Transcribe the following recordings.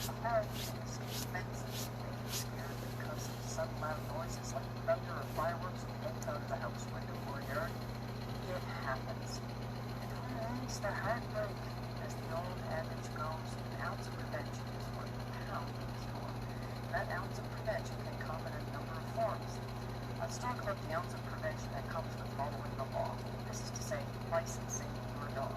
Apparently, his fences made him scared because of sudden loud noises like thunder or fireworks would hit out of the house window or yard. It happens. And who needs the heartbreak? As the old adage goes, an ounce of prevention is worth a pound of cure. And that ounce of prevention can come in a number of forms. Let's talk about the ounce of prevention that comes with following the law. This is to say, licensing your dog.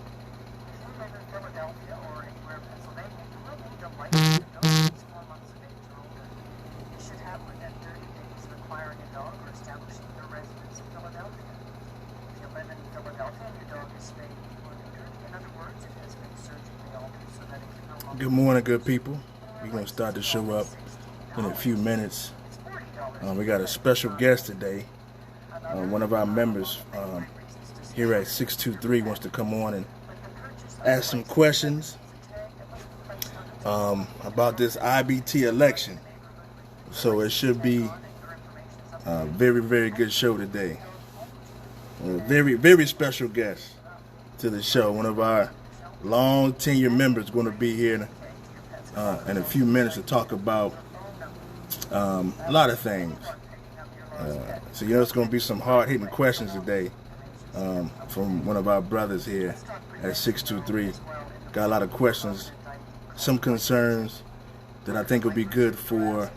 If you live in Philadelphia or anywhere in Pennsylvania, you will need to license your dog who is 4 months of age or older. You should have within 30 days of acquiring a dog or establishing your residence in Philadelphia. If you live in Philadelphia and your dog is spayed or neutered, in other words, it has been surgically altered so that it can no longer... Good morning, good people. We're going to start the show up in a few minutes. We got a special guest today. One of our members here at 623 wants to come on and ask some questions about this IBT election. So it should be a very, very good show today. A very, very special guest to the show. One of our long tenure members going to be here in a few minutes to talk about a lot of things. So it's going to be some hard-hitting questions today from one of our brothers here at 623. Got a lot of questions, some concerns that I think will be good for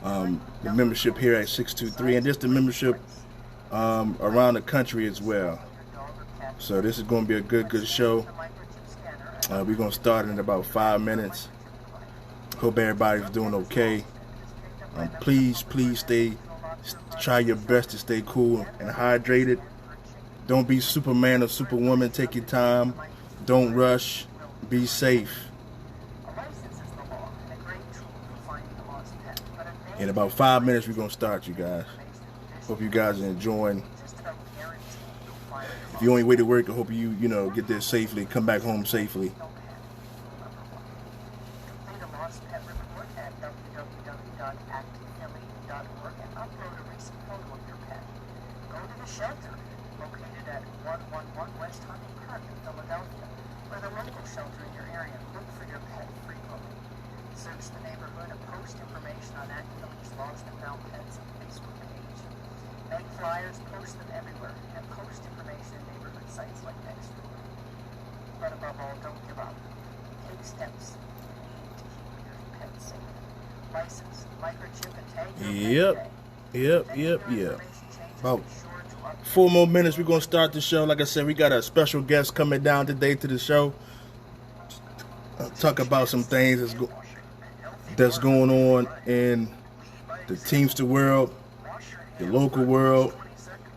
the membership here at 623 and just the membership around the country as well. So this is going to be a good show. We're going to start in about 5 minutes. Hope everybody's doing okay. Please try your best to stay cool and hydrated. Don't be Superman or Superwoman. Take your time. Don't rush. Be safe. In about 5 minutes, we're going to start, you guys. Hope you guys are enjoying. If you're on your way to work, I hope you get there safely, come back home safely. Shelter located at 111 West Hunting Park in Philadelphia, or the local shelter in your area. Look for your pet frequently. Search the neighborhood and post information on accurately's lost and found pets on Facebook page. Make flyers, post them everywhere, and post information in neighborhood sites like Nextdoor. But above all, don't give up. Take steps you need to keep your pet safe. License, microchip, and tag your pet today. Yep. About 4 more minutes, we're going to start the show. Like I said, we got a special guest coming down today to the show. Talk about some things that's going on in the Teamster world, the local world.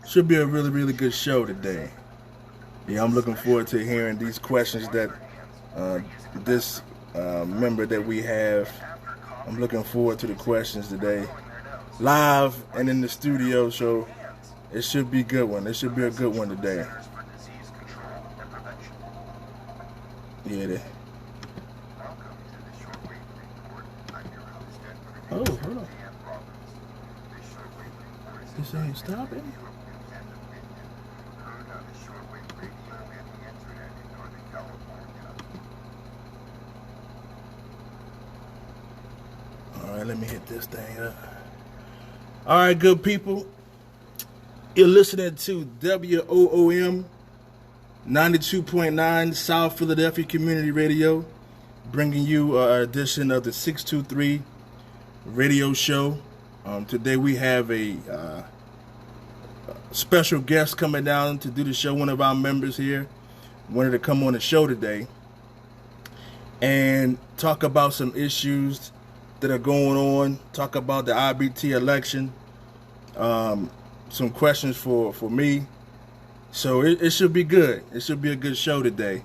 Should be a really, really good show today. Yeah, I'm looking forward to hearing these questions that this member that we have. I'm looking forward to the questions today. Live and in the studio, so it should be a good one. It should be a good one today. Yeah. Oh, hold on. This ain't stopping. All right, let me hit this thing up. All right, good people. You're listening to WOOM 92.9 South Philadelphia Community Radio, bringing you an edition of the 623 radio show. Today we have a special guest coming down to do the show. One of our members here wanted to come on the show today and talk about some issues that are going on, talk about the IBT election, some questions for me. So it should be good. It should be a good show today.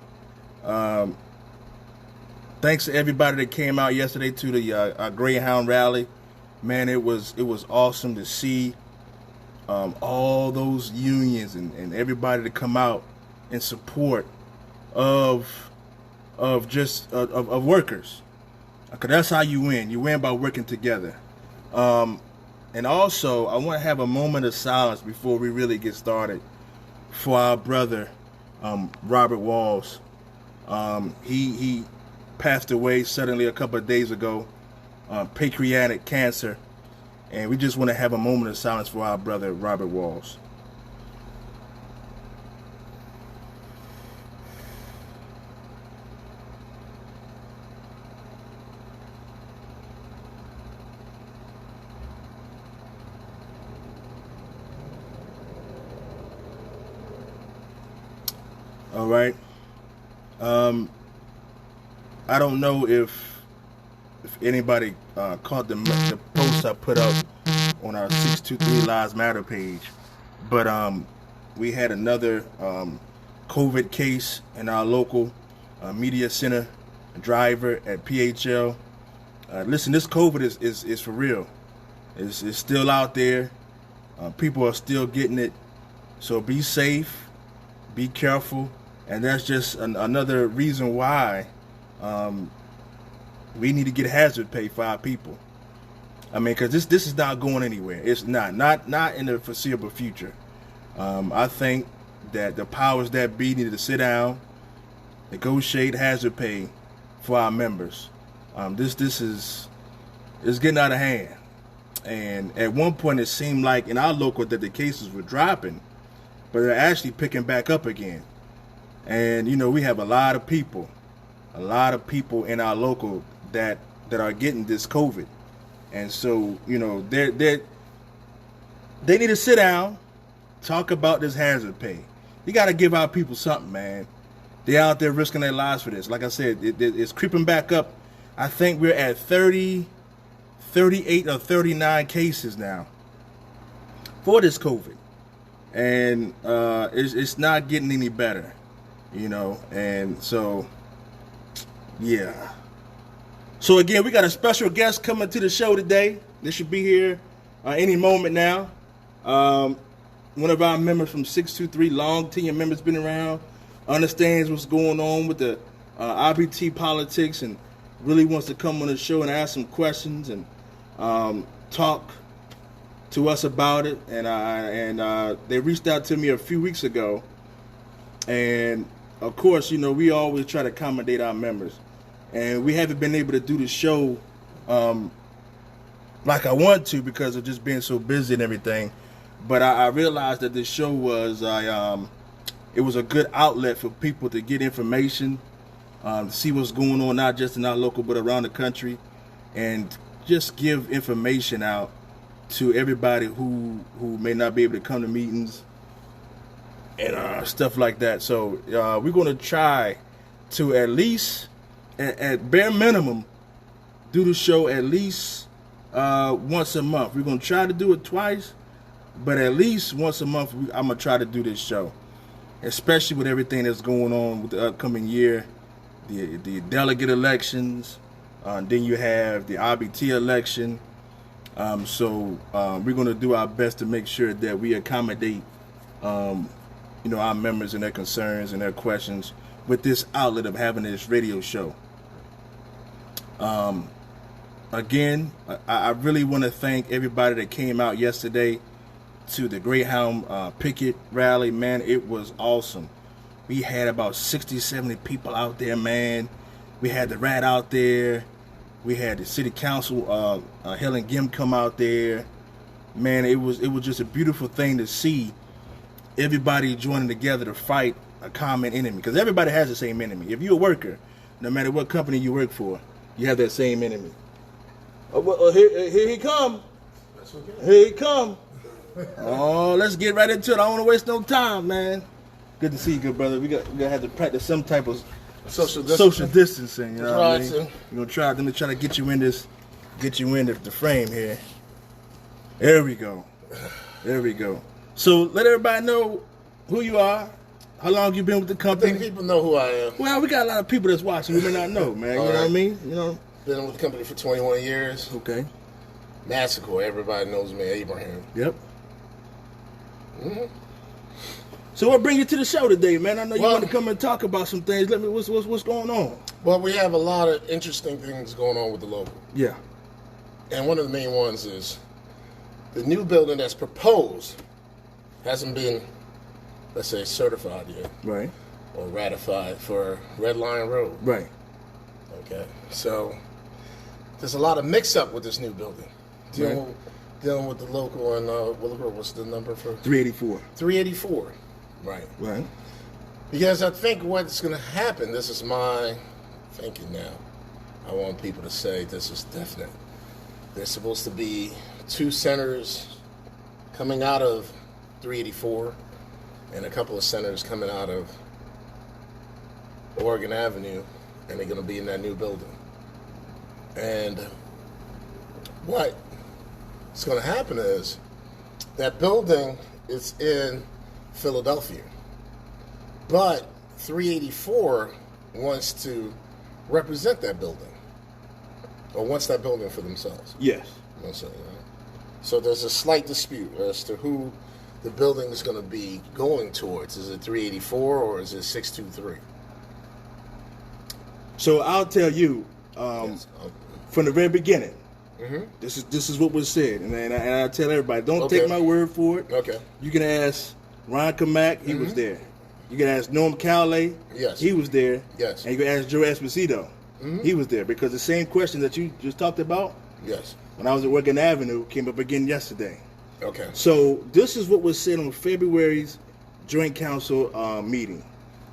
Thanks to everybody that came out yesterday to the Greyhound rally. Man, it was awesome to see all those unions and everybody to come out in support of workers. Because that's how you win. You win by working together. And also, I want to have a moment of silence before we really get started for our brother, Robert Walls. He passed away suddenly a couple of days ago, pancreatic cancer, and we just want to have a moment of silence for our brother Robert Walls. All right. I don't know if anybody caught the post I put up on our 623 Lives Matter page, but we had another COVID case in our local media center driver at PHL. Listen, this COVID is for real. It's still out there. People are still getting it. So be safe, be careful, and that's just another reason why we need to get hazard pay for our people. I mean, because this is not going anywhere. It's not in the foreseeable future. I think that the powers that be needed to sit down, negotiate hazard pay for our members. This is getting out of hand. And at one point, it seemed like in our local that the cases were dropping, but they're actually picking back up again. And you know, we have a lot of people in our local that are getting this COVID. And so, you know, they need to sit down, talk about this hazard pay. You got to give our people something, man. They're out there risking their lives for this. Like I said, it's creeping back up. I think we're at 38 or 39 cases now for this COVID. And it's not getting any better, you know. And so, yeah. So again, we got a special guest coming to the show today. They should be here any moment now. One of our members from 623, long tenure members, been around, understands what's going on with the IBT politics, and really wants to come on the show and ask some questions and talk to us about it. And they reached out to me a few weeks ago, and of course, you know, we always try to accommodate our members. And we haven't been able to do the show like I want to because of just being so busy and everything. But I realized that this show was it was a good outlet for people to get information, see what's going on, not just in our local but around the country, and just give information out to everybody who may not be able to come to meetings and stuff like that. So we're going to try to at least, at bare minimum, do the show at least once a month. We're going to try to do it twice, but at least once a month I'm going to try to do this show, especially with everything that's going on with the upcoming year, the delegate elections, then you have the RBT election. So we're going to do our best to make sure that we accommodate you know, our members and their concerns and their questions with this outlet of having this radio show. Again, I really want to thank everybody that came out yesterday to the Greyhound picket rally. Man, it was awesome. We had about 60, 70 people out there, man. We had the rat out there. We had the city council, Helen Gim, come out there. Man, it was just a beautiful thing to see everybody joining together to fight a common enemy, because everybody has the same enemy. If you're a worker, no matter what company you work for, you have that same enemy. Here he come. Here he come. Oh, let's get right into it. I don't want to waste no time, man. Good to see you, good brother. We're gonna have to practice some type of social distancing. You know what I mean? We're gonna try to get you in the frame here. There we go. There we go. So let everybody know who you are, how long you been with the company. I think people know who I am. Well, we got a lot of people that's watching. We may not know, man. You know what I mean? You know. Been with the company for 21 years. Okay. Massacre. Everybody knows me, Abraham. Yep. Mm-hmm. So what bring you to the show today, man? I know you want to come and talk about some things. Let me. What's going on? Well, we have a lot of interesting things going on with the local. Yeah. And one of the main ones is the new building that's proposed hasn't been, let's say, certified yet. Right. Or ratified for Red Lion Road. Right. Okay, so there's a lot of mix-up with this new building. Dealing with the local and what's the number for 384. 384? Right. Right. Because I think what's going to happen. This is my thinking now. I want people to say this is definite. There's supposed to be 2 centers coming out of 384, and a couple of centers coming out of Oregon Avenue, and they're going to be in that new building. And what's going to happen is that building is in Philadelphia, but 384 wants to represent that building, or wants that building for themselves. Yes. So there's a slight dispute as to who the building is going to be going towards. Is it 384 or is it 623? So I'll tell you, Yes. from the very beginning, Mm-hmm. this is what was said, and I tell everybody, don't Okay. take my word for it. Okay. You can ask Ron Kamak, he was there. You can ask Norm Cowley, Yes. he was there. Yes. And you can ask Joe Esposito, he was there, because the same question that you just talked about Yes. when I was at Oregon Avenue came up again yesterday. Okay. So this is what was said on February's Joint Council meeting.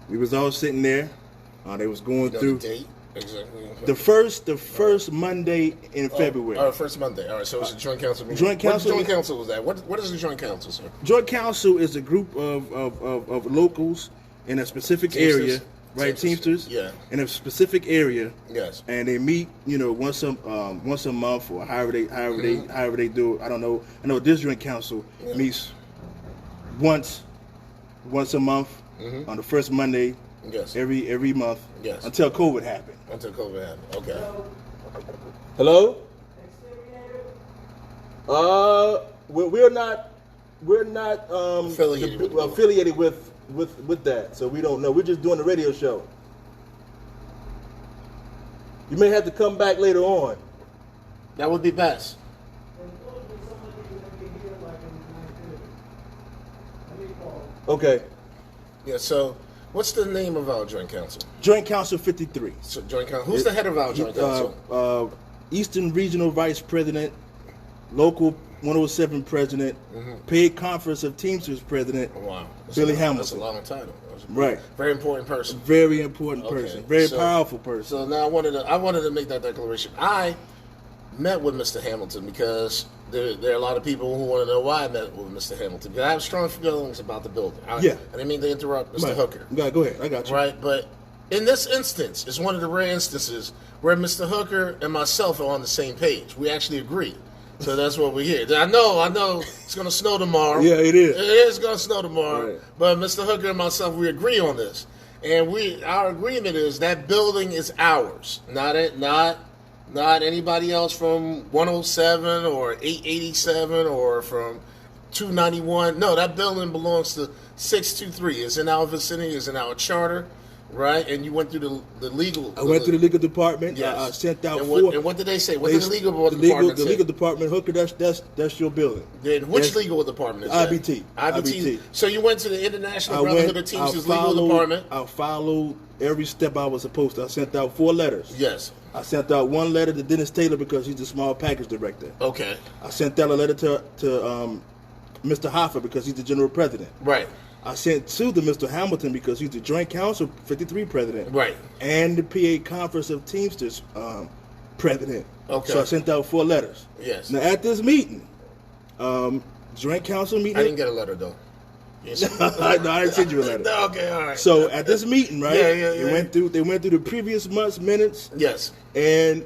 We was all sitting there. They was going You know through the date exactly. the first Monday in February. First Monday. All right. So it's a joint council meeting. Joint council- What joint council was that? What is the joint council, sir? Joint Council is a group of locals in a specific Teamsters? area, right? Teamsters, Yeah. in a specific area, Yes. and they meet, once a month or however they do it. I don't know. I know this Joint Council meets once a month on the first Monday Yes. every month Yes. until COVID happened. Until COVID happened. Okay. Hello. We're not Affiliated with the board. affiliated with that, so we don't know. We're just doing a radio show. You may have to come back later on. That would be best. Okay. Yeah. So, what's the name of our joint council? Joint Council 53. So joint council. Who's the head of our joint council? Eastern Regional Vice President, Local 107 President, Paid Conference of Teamsters President, Wow. Billy That's Hamilton. a long title. That's a Right. Very important person. Very important Okay, person. Very so- powerful person. So now I wanted to make that declaration. I met with Mr. Hamilton because there are a lot of people who want to know why I met with Mr. Hamilton. Because I have strong feelings about the building. Yeah. I didn't mean to interrupt Mr. Right. Hooker. Go ahead. I got you. Right, but in this instance, it's one of the rare instances where Mr. Hooker and myself are on the same page. We actually agree. So that's what we're here. I know it's going to snow tomorrow. Yeah, it is. It is going to snow tomorrow. Right. But Mr. Hooker and myself, we agree on this. And our agreement is that building is ours. Not anybody else from 107 or 887 or from 291. No, that building belongs to 623. It's in our vicinity. It's in our charter, right? And you went through the legal. I went to the legal department. Yes. I sent out and four. what did they say? What did the legal department The say? legal department, Hooker, that's your building. Then which Yes. legal department is that? IBT. IBT. So you went to the International I Brotherhood went. of Teamsters legal department. I followed every step I was supposed to. I sent out 4 letters. Yes. I sent out 1 letter to Dennis Taylor because he's the small package director. Okay. I sent out a letter to Mr. Hoffa because he's the general president. Right. I sent 2 to Mr. Hamilton because he's the Joint Council 53 president. Right. And the PA Conference of Teamsters president. Okay. So I sent out 4 letters. Yes. Now at this meeting, Joint Council meeting. I didn't get a letter though. Yes. No, I didn't send you a letter. Okay. All right. So at this meeting, right? Yeah. They went through the previous month's minutes, Yes. and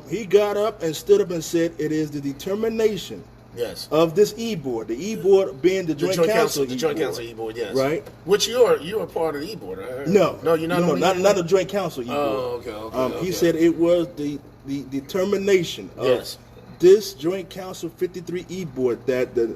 he got up and stood up and said, "It is the determination Yes. of this e-board, the e-board being the Joint Council, the Joint Council e-board, yes. Right. Which you're a part of the e-board, right? No, you're not. on the not e-board? a Joint Council e-board. Oh, okay. He said it was the determination of Yes. this Joint Council 53 e-board that the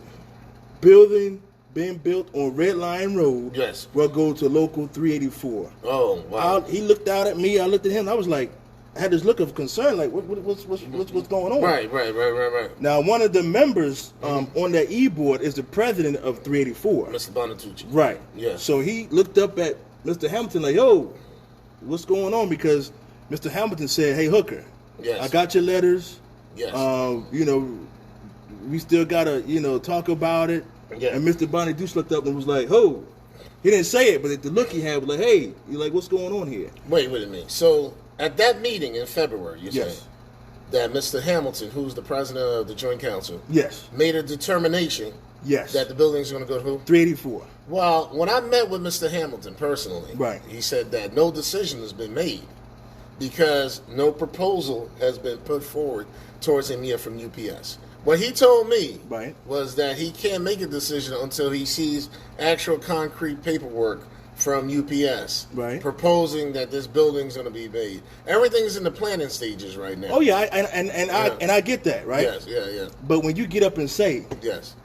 building being built on Red Lion Road Yes. will go to Local 384. Oh, wow. He looked out at me. I looked at him. I was like, I had this look of concern, like what's going on? Right. Now, one of the members on that e-board is the president of 384. Mr. Bonatucci. Right. Yes. So he looked up at Mr. Hamilton like, yo, what's going on? Because Mr. Hamilton said, "Hey, Hooker, Yes. I got your letters. Yes. You know, we still gotta, talk about it." Yeah. And Mr. Bonnie Deuce looked up and was like, "Ho." He didn't say it, but the look he had was like, "Hey, you're like, what's going on here?" Wait a minute. So at that meeting in February, you Yes. say that Mr. Hamilton, who's the president of the Joint Council, Yes. made a determination Yes. that the building's going to go to who? 384. Well, when I met with Mr. Hamilton personally, Right. he said that no decision has been made because no proposal has been put forward towards him yet from UPS. What he told me Right. was that he can't make a decision until he sees actual concrete paperwork from UPS Right. proposing that this building's going to be made. Everything's in the planning stages right now. Oh yeah, I get that, right? Yes, yeah. But when you get up and say Yes.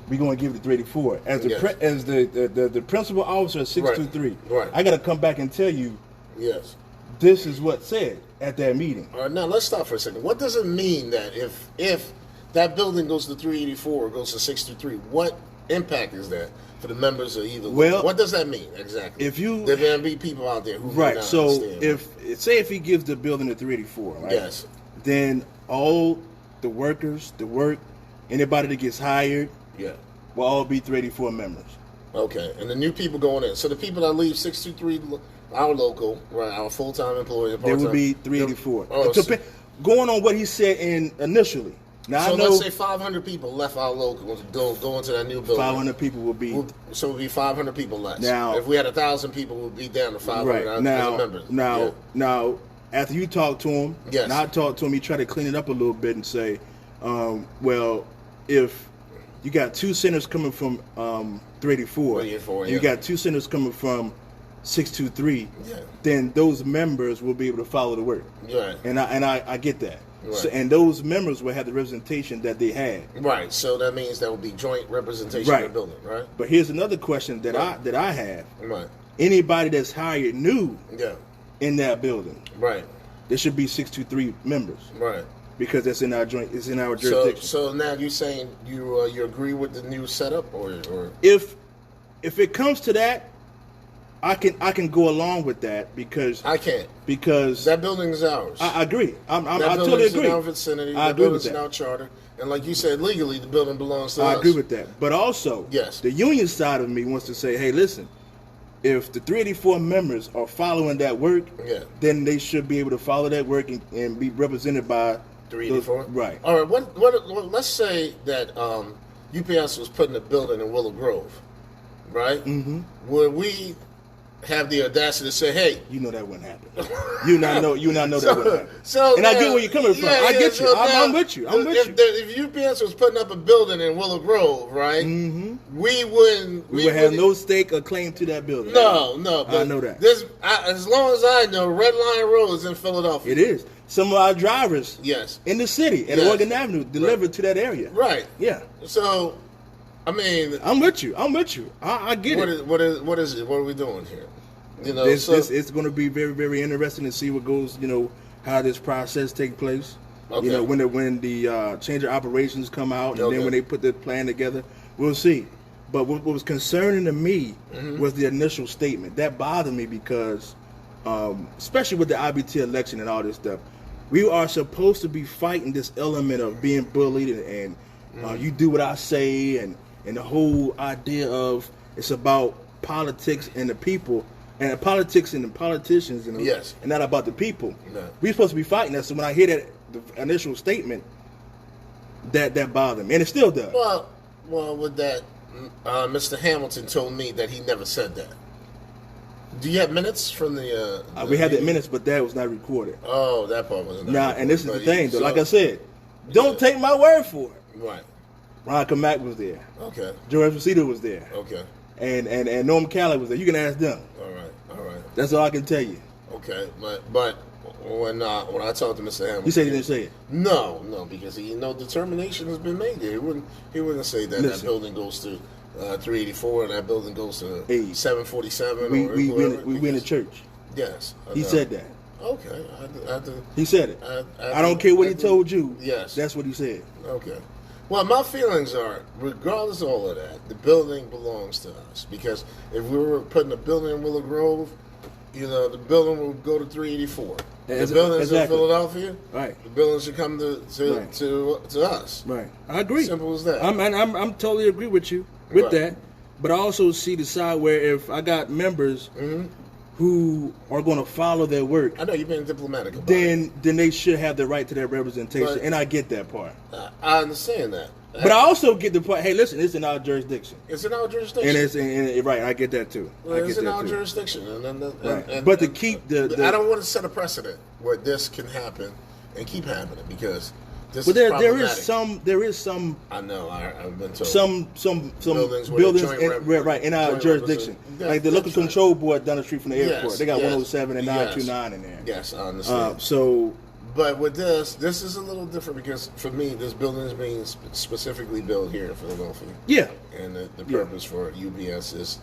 we're going to give it to 384 as the Yes. as the principal officer of 623, Right. I got to come back and tell you Yes. this is what said at that meeting. All right, now let's stop for a second. What does it mean that if that building goes to 384 or goes to 623, what impact is that for the members of either? Well, what does that mean exactly? if you- there going to be people out there who may Right. not So understand. if he gives the building to 384, right? Yes. Then all the workers, the work, anybody that gets hired Yeah. will all be 384 members. Okay, and the new people going in. So the people that leave 623, our local, right, our full-time employee, There will be 384. Oh, so, Going on what he said initially. Now so I know let's say 500 people left our local go into that new building. 500 people will be So it would be 500 people less. Now- if we had 1,000 people, we'd be down to 500 right as now. members. Now, after you talk to him, Yes. and I talked to him, he tried to clean it up a little bit and say, well, if you got two centers coming from 384, 384, you yeah. got two centers coming from 623, Yeah. then those members will be able to follow the work. Right. And I get that. Right. So, and those members will have the representation that they had. Right, so that means there will be joint representation in Right. the building, right? But here's another question that Right. I have. Right. Anybody that's hired new Yeah. in that building, Right. there should be 623 members Right. because that's in our joint. It's in our So, jurisdiction. so now you're saying you agree with the new setup, or If it comes to that, I can go along with that because I can't. because That building is ours. I agree. I that totally building's agree. in our vicinity. I That agree with building's in that. our charter, and like you said, legally the building belongs to I us. agree with that. But also, Yes. the union side of me wants to say, hey, listen, if the 384 members are following that work, Yeah. then they should be able to follow that work and be represented by 384. those- Right. All right. What? Let's say that UPS was putting a building in Willow Grove, right? Mm-hmm. Would we have the audacity to say, "Hey"? You know that wouldn't happen. You not know that wouldn't happen. So and I now- get where you're coming from. yeah, I yeah, get you. so I'm now, with you. I'm with if, you. If UPS was putting up a building in Willow Grove, right? Mm-hmm. We wouldn't. We would have no stake or claim to that building. No. I But know that. as long as I know, Red Line Road is in Philadelphia. It is. Some of our drivers Yes. in the city at Yes. Oregon Avenue delivered to that area. Right. Yeah. So, I mean, I'm with you. I get it. what is it? What are we doing here? You know, It's going to be very, very interesting to see what goes, how this process take place. Okay. When the change of operations come out, and Okay. then when they put the plan together, we'll see. But what was concerning to me Mm-hmm. was the initial statement. That bothered me because, especially with the IBT election and all this stuff, we are supposed to be fighting this element of being bullied and Mm-hmm. you do what I say and the whole idea of it's about politics and the people. And the politics and the politicians, Yes. and not about the people. No. We're supposed to be fighting that. So when I hear that the initial statement, that bothered me, and it still does. well, with that, Mr. Hamilton told me that he never said that. Do you have minutes from the? We had the minutes, but that was not recorded. Oh, that part wasn't. Now, and this is the But thing, though. so- Like I said, don't take my word for it. Right. Ron Kamak was there. Okay. George Rosito was there, Okay. and Norm Calley was there. You can ask them. All right. That's all I can tell you. Okay. But when I talked to Mr. Hamilton, You said he didn't say it. No, because determination has been made there. He wouldn't say that Listen. building goes to 384 and that building goes to Hey, 747. We or we whoever, in the because- church. Yes. He said that. Okay. He said it. I I don't care what he told you. Yes. That's what he said. Okay. Well, my feelings are, regardless of all of that, the building belongs to us. Because if we were putting a building in Willow Grove, you know, the building will go to 384. The Ex- buildings in exactly. Philadelphia, Right. the buildings should come Right. to us. Right. I agree. Simple as that. I'm totally agree with you with Right. that. But I also see the side where if I got members who are going to follow their work, I know you've been diplomatic about it. then they should have the right to their representation, But- and I get that part. I understand that. But I also get the part. Hey, listen, it's in our jurisdiction, It's in our jurisdiction. and it's right. I get that too. I It's get in that our too. jurisdiction. Right. But to keep the I don't want to set a precedent where this can happen and keep happening because this but is there problematic. is some I know. I've been told. some Buildings buildings, with a joint right in our joint jurisdiction, represent- like the local that's right. control board down the street from the airport. Yes, They got yes, 107 and yes. 929 in there. Yes, I understand. So But with this is a little different because for me, this building is being specifically built here in Philadelphia, yeah, and the purpose for UBS is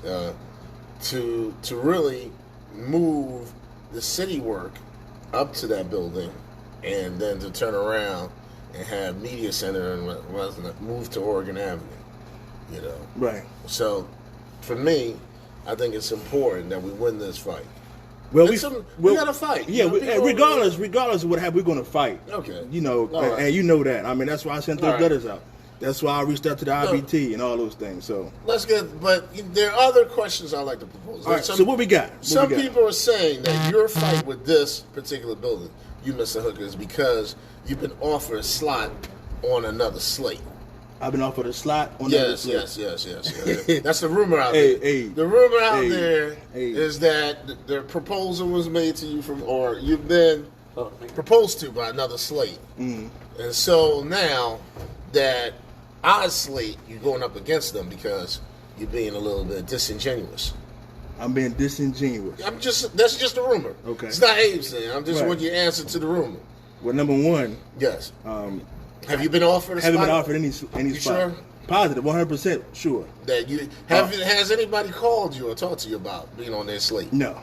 to really move the city work up to that building, and then to turn around and have media center and move to Oregon Avenue. You know, right. so for me, I think it's important that we win this fight. Well, we gotta fight. Yeah, You know, people- regardless of what have we're going to fight. Okay. You know, All right. and you know that. I mean, that's why I sent those All right. letters out. That's why I reached out to the IBT and all those things. So, Let's get, but there are other questions I'd like to propose. all right. So what we got? Some people are saying that your fight with this particular building, you Mr. Hooker, is because you've been offered a slot on another slate. I've been offered a slot on that Yes, list. yes. That's the rumor out Hey, there. hey, The rumor out hey, there is hey. that the proposal was made to you from, or you've been proposed to by another slate. Mm-hmm. And so now that our slate, you're going up against them because you're being a little bit disingenuous. I'm being disingenuous. That's just a rumor. Okay. It's not Abe saying. I'm just Right. want your answer to the rumor. Well, number one, Yes. Have you been offered a haven't spot? been offered any You spot. sure? Positive, 100% sure. That you has anybody called you or talked to you about being on their slate? No.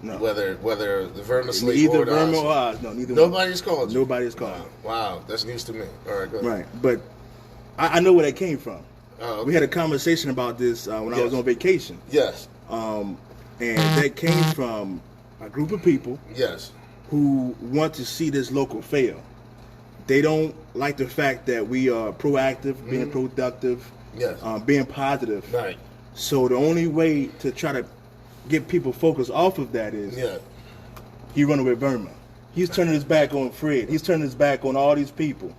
Whether the Verma slate Either or the Verma Oz. or Oz. No, neither one. Nobody's called you. Nobody's called. Wow, that's news to me. All right, go ahead. Right, but I know where that came from. Oh, okay. We had a conversation about this when I was on vacation, Yes. and that came from a group of people Yes. who want to see this local fail. They don't like the fact that we are proactive, being productive, Yes. being positive. Right. So the only way to try to get people focused off of that is Yeah. he running with Verma. He's turning his back on Fred. He's turning his back on all these people.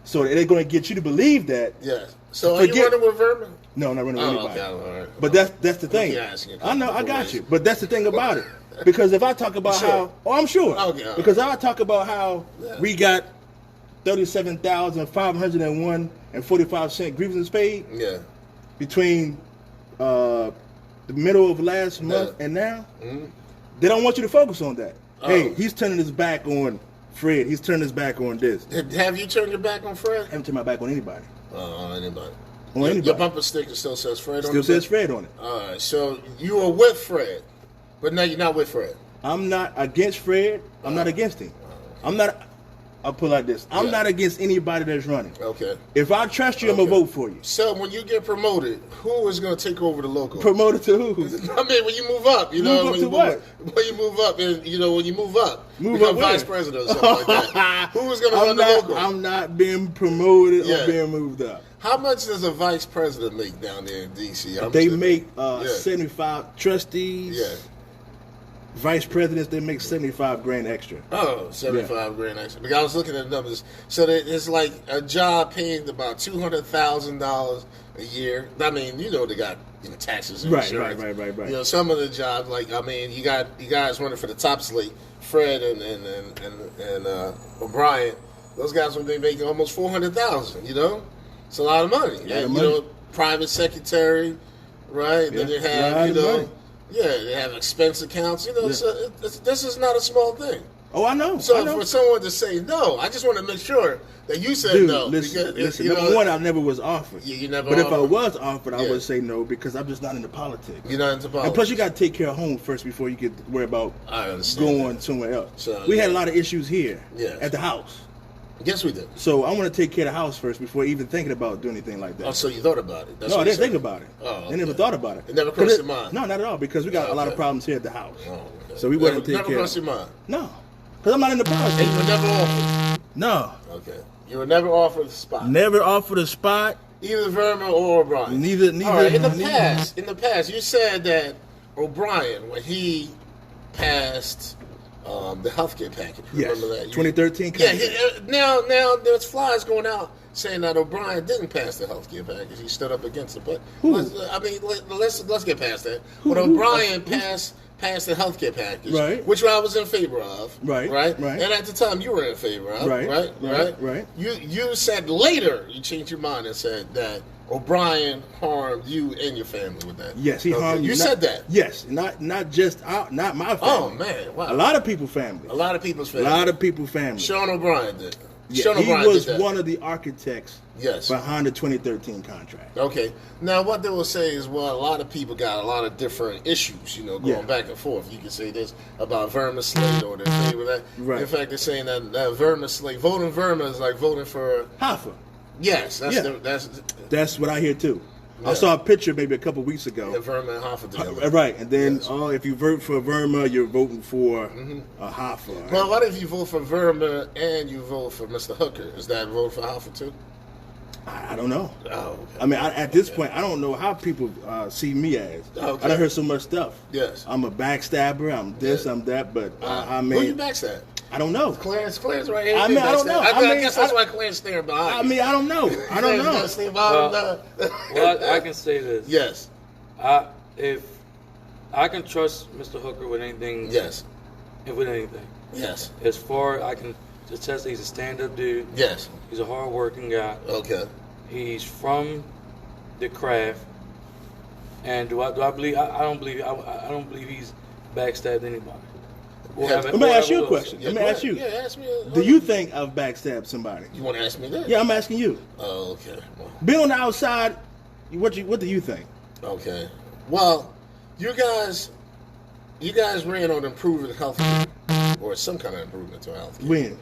So they're going to get you to believe that. Yes. So are you Forget- running with Verma? No, I'm not running with Oh, anybody. okay. All right. But that's the thing. keep asking you a I know, couple I got ways. you. But that's the thing about it. Because if I talk about Sure. how, I'm sure. Okay. Because if I talk about how Yeah. we got 37,501 and 45 cent grievances paid Yeah. between the middle of last month Yeah. and now, Mhm. they don't want you to focus on that. Oh. Hey, he's turning his back on Fred. He's turning his back on this. Have you turned your back on Fred? I haven't turned my back on anybody. Anybody. On Your anybody. bumper sticker still says Fred on Still it? says Fred on it. All right. So you were with Fred, but now you're not with Fred. I'm not against Fred. I'm not against him. I'm not. I'll put it like this. I'm Yeah. not against anybody that's running. Okay. If I trust you, I'm Okay. gonna vote for you. So when you get promoted, who is going to take over the local? Promoted to who? I mean, when you move up, you know, Move up when to you what? When you move up, and you know, when you move up, Move become up where? vice president or something like that. Who is going to run the local? I'm not being promoted Yeah. or being moved up. How much does a vice president make down there in D.C.? They make Yeah. 75 trustees. Yeah. Vice presidents, they make 75 grand extra. Oh, 75 grand extra. Because I was looking at numbers. So that it's like a job paying about $200,000 a year. I mean, you know, they got taxes and Right, insurance. right. You know, some of the jobs, like, I mean, you guys running for the top slate, Fred and O'Brien. Those guys would be making almost $400,000. You know, it's a lot of money. Lot of And, money. You know, private secretary, right? Then you Yeah, have, lot you of know, money. yeah, they have expense accounts. You know, Yeah. so this is not a small thing. Oh, I know. So I know. for someone to say no, I just want to make sure that you said Dude, no. listen. because, you Number know, one, I never was offered. You never But if I offered. was offered, I Yeah. would say no because I'm just not into politics. You're not into politics. And plus, you got to take care of home first before you get worry about I understand. going somewhere else. So, we had a yeah. lot of issues here Yes. at the house. Yes, we did. So I want to take care of the house first before even thinking about doing anything like that. Oh, so you thought about it? That's No, I what didn't you're think saying. about it. Oh, I never okay. thought about it. It never 'Cause crossed your mind? No, not at all, because we got a lot of Okay. problems here at the house. Oh, okay. So we wouldn't take never care. crossed your mind. No, because I'm not in the And politics. you were never offered. No, Okay. You were never offered a spot. never offered a spot. Either Verma or O'Brien. Neither. All right. In the neither- past, you said that O'Brien, when he passed the healthcare package, Yes, remember that? 2013. Yeah. contract. Now there's flies going out saying that O'Brien didn't pass the healthcare package. He stood up against it. But Who? let's get past that. Who? But O'Brien passed the healthcare package, Right. which I was in favor of. Right, Right. right. And at the time, you were in favor of. Right. You said later you changed your mind and said that O'Brien harmed you and your family with that. Yes, he harmed you. you. Said that. Yes, not just not my family. Oh man, wow. A lot of people family. A lot of people's A family. lot of people family. Sean O'Brien did. Yeah, Sean he O'Brien was did that. one of the architects Yes. behind the 2013 contract. Okay. Now, what they will say is, well, a lot of people got a lot of different issues, going Yeah. back and forth. You can say this about Verma Slate or they're in favor of that. Right. In fact, they're saying that Verma Slate, voting Verma is like voting for. Hoffa. Yes, that's Yeah. that's That's what I hear too. Yeah. I saw a picture maybe a couple weeks ago. Verma and Hoffa together. Right, and then Yes. if you vote for Verma, you're voting for Hoffa. Well, what if you vote for Verma and you vote for Mr. Hooker? Is that vote for Hoffa too? I don't know. Oh, okay. I mean, at this point, I don't know how people see me as. Okay. I done heard so much stuff. Yes. I'm a backstabber. I'm this. Yeah. I'm that. But I Who mean, you backstab? I don't know. Clarence right here. I mean, I don't know. I guess that's why Clarence staring behind I you. mean, I don't know. I don't know. Clarence staring behind Well, him. Well, I can say this. Yes. If I can trust Mr. Hooker with anything, Yes. with anything. Yes. As far I can attest that he's a stand-up dude. Yes. He's a hard-working guy. Okay. He's from the craft. And do I believe? I don't believe. I don't believe he's backstabbed anybody. Let me ask you a question. Yeah, Let me go ask you. ahead. Yeah, ask me. Do you think I've backstabbed somebody? You want to ask me that? Yeah, I'm asking you. Oh, okay. Well, Being on the outside, what do you think? okay. Well, you guys ran on improving healthcare or some kind of improvement to healthcare. When?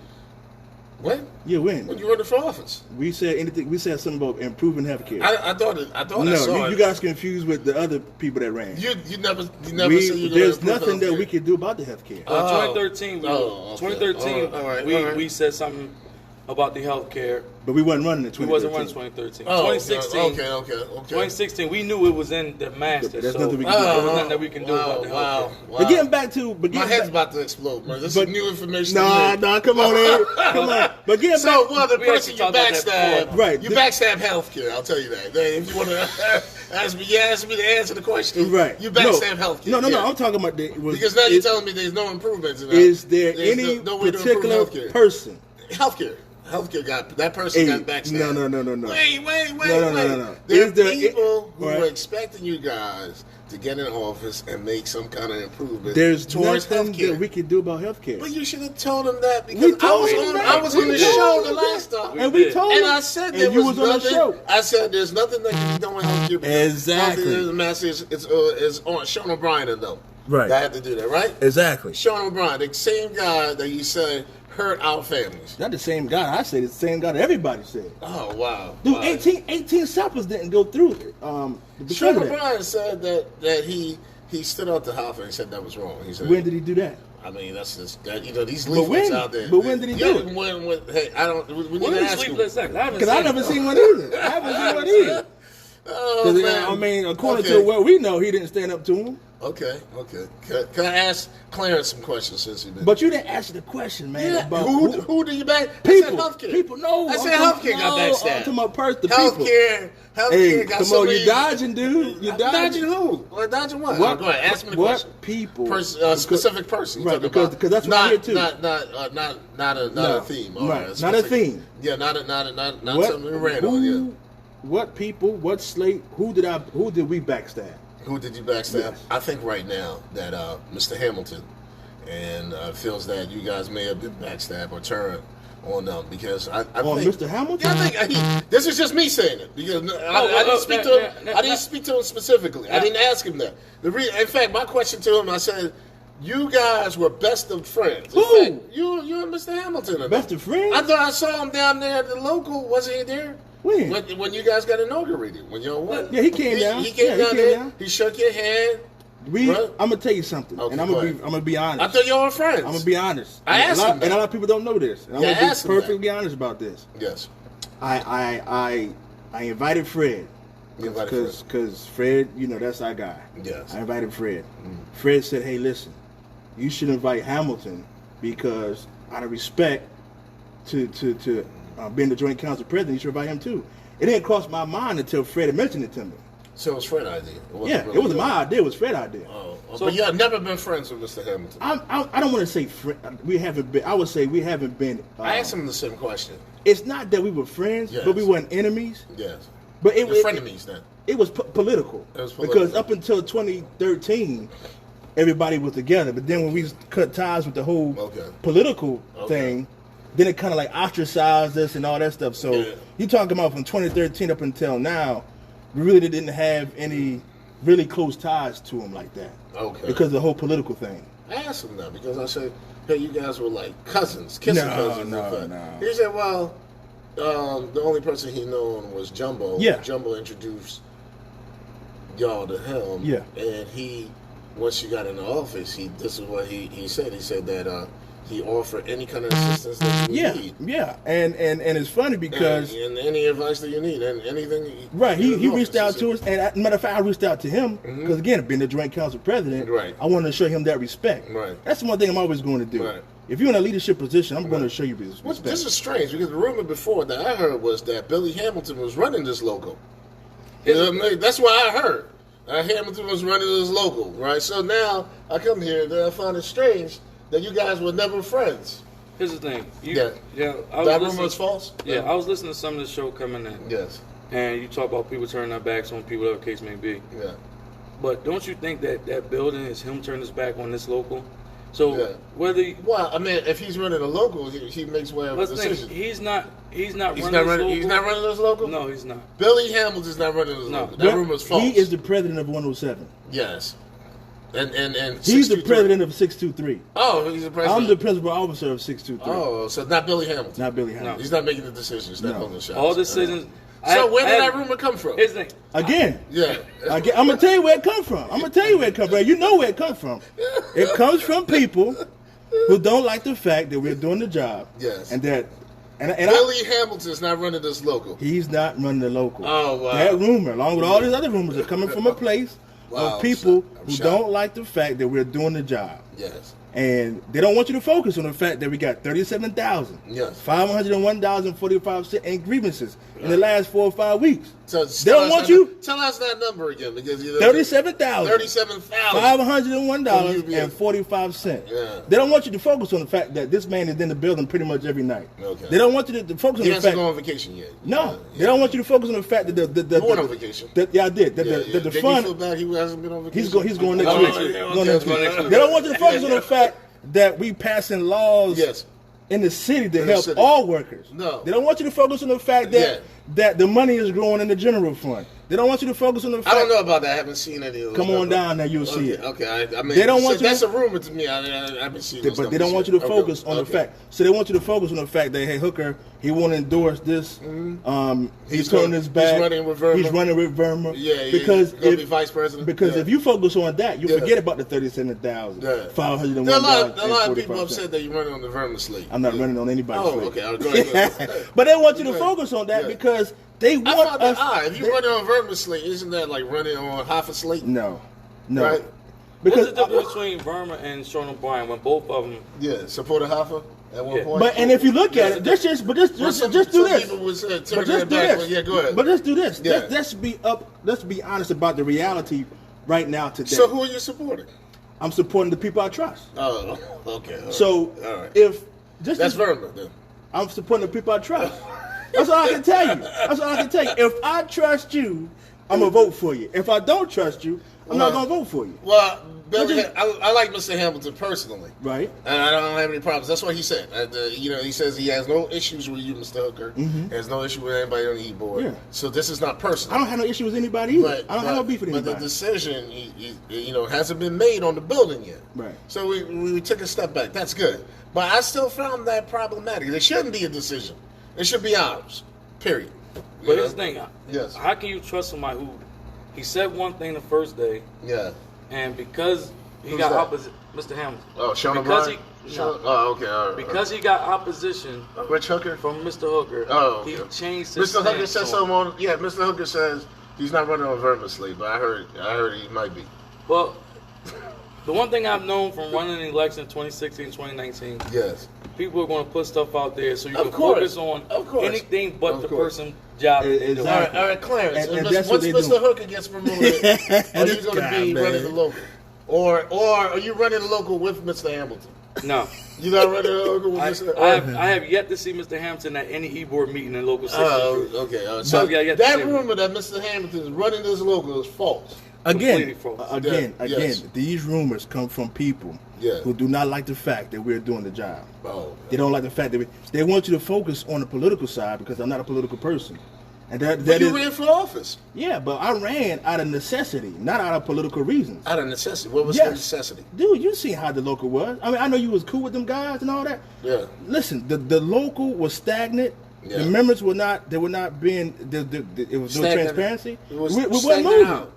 When? Yeah, when? When you running for office? We said anything. We said something about improving healthcare. I thought I No, saw you it. got us confused with the other people that ran. You never said you There's nothing that we could do about the healthcare. 2013. Oh, okay. 2013. All right. We said something about the healthcare. But we wasn't running in We 2013. wasn't running 2013. Oh, 2016. Okay. 2016. We knew it was in the master. There's so nothing we can there do. was nothing that we can do about the healthcare. Wow. But getting back to, My head's about to explode, man. This But- is new information. nah, to me. come on, Ed. Come on. But getting So, back, well, the We person actually you talked about that backstab, before. Right. You backstab healthcare. I'll tell you that. If you want to ask me to answer the question, right? You backstab healthcare. No. yeah. I'm talking about Because now you're telling me there's no improvements in that. Is there There's any no way to improve particular healthcare. person? Healthcare got that person Hey, got backstabbed. no. Wait. No. There are Is there- people who right. are expecting you guys to get in office and make some kind of improvement There's towards nothing healthcare. that we can do about healthcare. But you should have told them that We because told him that. I was on the We show told the him last that. time. And we did. told And him. I said And there you was was on the nothing. show. I said there's nothing that can be done with healthcare. Exactly. Nothing. The message is on Sean O'Brien though. Right. That had to do that, right? Exactly. Sean O'Brien, the same guy that you said hurt our families. Not the same guy. I said it's the same guy that everybody said. Oh wow. Dude, Wow. 18 samples didn't go through. Because Sean of that. O'Brien said that he stood out to Hoffa and said that was wrong. He said, When did he do that? I mean, that's just that, these But leaflets when? out there. But when did he do it? Hey, I don't. We need What to is ask him. sleepless sex? I haven't Because I seen never it. seen one either. I haven't seen one either. Oh 'Cause, man. I mean, according Okay. to what we know, he didn't stand up to him. Okay. Can I ask Clarence some questions since he did? But you didn't answer the question, man. yeah, about who do you back? people. I said healthcare. People, no. I I'm said talking- healthcare got no, backstabbed. I'm talking about the people. Healthcare Hey, got come so on, many. you dodging, dude. You I'm dodging. dodging who? Well, dodging what? What? Go ahead, ask me the what question. people? Specific person. you're Right, talking because- about. because that's what I hear too. Not a theme. All Right, right, not a specific- theme. Yeah, not What? something we ran on. Yeah. What people? What slate? Who did we backstab? Who did you backstab? Yes. I think right now that Mr. Hamilton and feels that you guys may have been backstabbed or turned on them because I On think Mr. Hamilton? Yeah, I think this is just me saying it because I didn't speak to him. I didn't speak to him specifically. I didn't ask him that. In fact, my question to him, I said, "You guys were best of friends." In Who? fact, you and Mr. Hamilton. are Best of friends? I thought I saw him down there at the local. Wasn't he there? When? When you guys got inaugurated? When y'all won? Yeah, he came down. He came Yeah, he down came there. down. He shook your hand. Right? I'm gonna tell you something, Okay, and I'm go gonna ahead. be honest. I thought y'all were friends. I'm gonna be honest. I And asked a lot, him that. and a lot of people don't know this. And I'm Yeah, gonna I asked be him that. perfectly honest about this. Yes. I invited Fred. You invited Because Fred, you know, that's our guy. Yes. I invited Fred. Mm. Fred said, hey, listen, you should invite Hamilton because out of respect to being the joint council president, you should invite him too. It didn't cross my mind until Fred had mentioned it to me. So it was Fred's idea. Yeah, it wasn't my idea. It was Fred's idea. Oh, So- but you have never been friends with Mr. Hamilton. I don't want to say we haven't been. I would say we haven't been. I asked him the same question. It's not that we were friends, Yes. but we weren't enemies. Yes. But You're frenemies then. It was political. It was political. Because up until 2013, everybody was together. But then when we cut ties with the whole Okay. political Okay. thing, then it kind of like ostracized us and all that stuff. So Yeah. you talking about from 2013 up until now, we really didn't have any really close ties to him like that. Okay. Because of the whole political thing. I asked him that because I said, hey, you guys were like cousins, kissing cousins. No, in fact. no. He said, well, the only person he known was Jumbo. Yeah. Jumbo introduced y'all to him. Yeah. And he, once you got in the office, this is what he said. He said that he offered any kind of assistance that you Yeah, need. yeah. And it's funny because... And any advice that you need, and anything. Right, he in the reached out office, to us, and matter of fact, I reached out to him because again, being the joint council president, Right. I wanted to show him that respect. Right. That's one thing I'm always going to do. Right. If you're in a leadership position, I'm going to show you respect. Which, this is strange because the rumor before that I heard was that Billy Hamilton was running this local. You know what I mean? That's what I heard. Hamilton was running this local, right? So now I come here and I find it strange that you guys were never friends. Here's the thing. Yeah. I That was rumor is listening, false? Yeah, I was listening to some of the show coming in, Yes. and you talk about people turning their backs on people, whatever the case may be. Yeah. But don't you think that building is him turning his back on this local? So Yeah. whether you, Well, I mean, if he's running a local, he makes whatever let's think, decision. he's not He's running not this running. local. He's not running this local. No, he's not. Billy Hamilton's not running this No. local. That rumor is false. He is the president of 107. Yes. And He's the 623. president of 623. Oh, he's the president. I'm the principal officer of 623. Oh, so not Billy Hamilton. Not Billy Hamilton. He's not making the decisions. Not No. calling the shots. All decisions. So where did that rumor come from? Here's the thing. Again, Yeah. I'm gonna tell you where it come from. I'm gonna tell you where it come from. You know where it come from. It comes from people who don't like the fact that we're doing the job. Yes. And that, and Billy Hamilton's not running this local. he's not running the local. Oh, wow. That rumor, along with all these other rumors, are coming from a place Wow, of people I'm who shocked. don't like the fact that we're doing the job. Yes. And they don't want you to focus on the fact that we got Yes. $501.45 in grievances in the last 4 or 5 weeks. So They don't want you. Tell us that number again because you $37,000. $37,000. $501.45. Yeah. They don't want you to focus on the fact that this man is in the building pretty much every night. Okay. They don't want you to focus on He the hasn't fact. gone on vacation yet. No, they don't want you to focus on the fact that the You went on vacation. Yeah, I did. That Yeah, the Did you feel fund. bad he hasn't been on vacation? He's going next Oh, week. yeah, He's okay, going next okay, week. okay. They don't want you to focus on the fact that we passing laws Yes. in the city to In the help city. all workers. No. They don't want you to focus on the fact that that the money is growing in the general fund. They don't want you to focus on the fact. I don't know about that. I haven't seen any of those. Come on numbers. down there, you'll see it. Okay. I mean, They don't want you that's to- a rumor to me. I haven't seen those But they don't numbers want you yet. to focus on the Okay. fact. So they want you to focus on the fact that, hey, Hooker, he won't endorse this. He's turning his back. He's running with Verma. He's running with Verma. Yeah, because he's gonna be vice president. Because Yeah. if you focus on that, you Yeah. forget about the $37,000. Yeah. $501. There are a lot of people upset that you're running on the Verma slate. I'm not running on anybody's Oh, slate. okay. I'll go ahead. But they want you to Yeah. focus on that Yeah. because they I want found us. that odd. If you're running on Verma slate, isn't that like running on half a slate? No, no. Right? Because What's the difference between Verma and Sean O'Brien when both of them? Yeah, support a Hoffa at one Yeah. point. but and if you look at it, just do some this. people would say, But turn just their do back. this. Yeah, go ahead. But let's do this. Yeah. Let's be honest about the reality right now today. So who are you supporting? I'm supporting the people I trust. Oh, okay. All right. So all right. if just That's Verma then. I'm supporting the people I trust. That's all I can tell you. That's all I can tell you. If I trust you, I'm gonna vote for you. If I don't trust you, I'm not gonna vote for you. Well, Billy, Just- I like Mr. Hamilton personally. Right? And I don't have any problems. That's what he said. He says he has no issues with you, Mr. Hooker. He has no issue with anybody on the E-board. Yeah. So this is not personal. I don't have no issue with anybody either. I don't have no beef with But the anybody. decision, hasn't been made on the building yet. Right. So we took a step back. That's good. But I still found that problematic. There shouldn't be a decision. It should be ours. Period. But here's the thing. Yes. How can you trust somebody who he said one thing the first day Yeah. and because he Who's got that? opposition, Mr. Hamilton. Oh, Sean Because O'Brien? he- Sean- no. Oh, okay. All right. Because he got opposition Rich Hooker? from Mr. Hooker, Oh, okay. he changed his Mr. Hooker stance said on- something on. Yeah, Mr. Hooker says he's not running on Vermisley, but I heard he might be. Well, the one thing I've known from running an election 2016, 2019, Yes. people are going to put stuff out there so you Of can course. focus on Of course. anything but Of the course. person's job. that they're doing. Exactly. All right, Clarence. And once that's what they Mr. do. Hooker gets promoted, are you This going to guy, be man. running the local, or are you running the local with Mr. Hamilton? No. You not running the local with I, Mr. I have yet to see Mr. Hampton at any e-board meeting in local 63. Oh, okay. So Yeah, yeah, that yeah. rumor that Mr. Hamilton is running this local is false. Again, Completely false. again, Yeah, again. yes. These rumors come from people Yeah. who do not like the fact that we're doing the job. Oh, They don't like the fact that they want you to focus on the political side because I'm not a political person, and but that you is ran for office yeah. But I ran out of necessity, not out of political reasons. out of necessity. What was Yes. the necessity? Dude, you see how the local was. I mean, I know you was cool with them guys and all that. Yeah. Listen, the local was stagnant. Yeah. The members were not. They were not being. It was no Stagnant. transparency. It was we wasn't stagnant moving. how?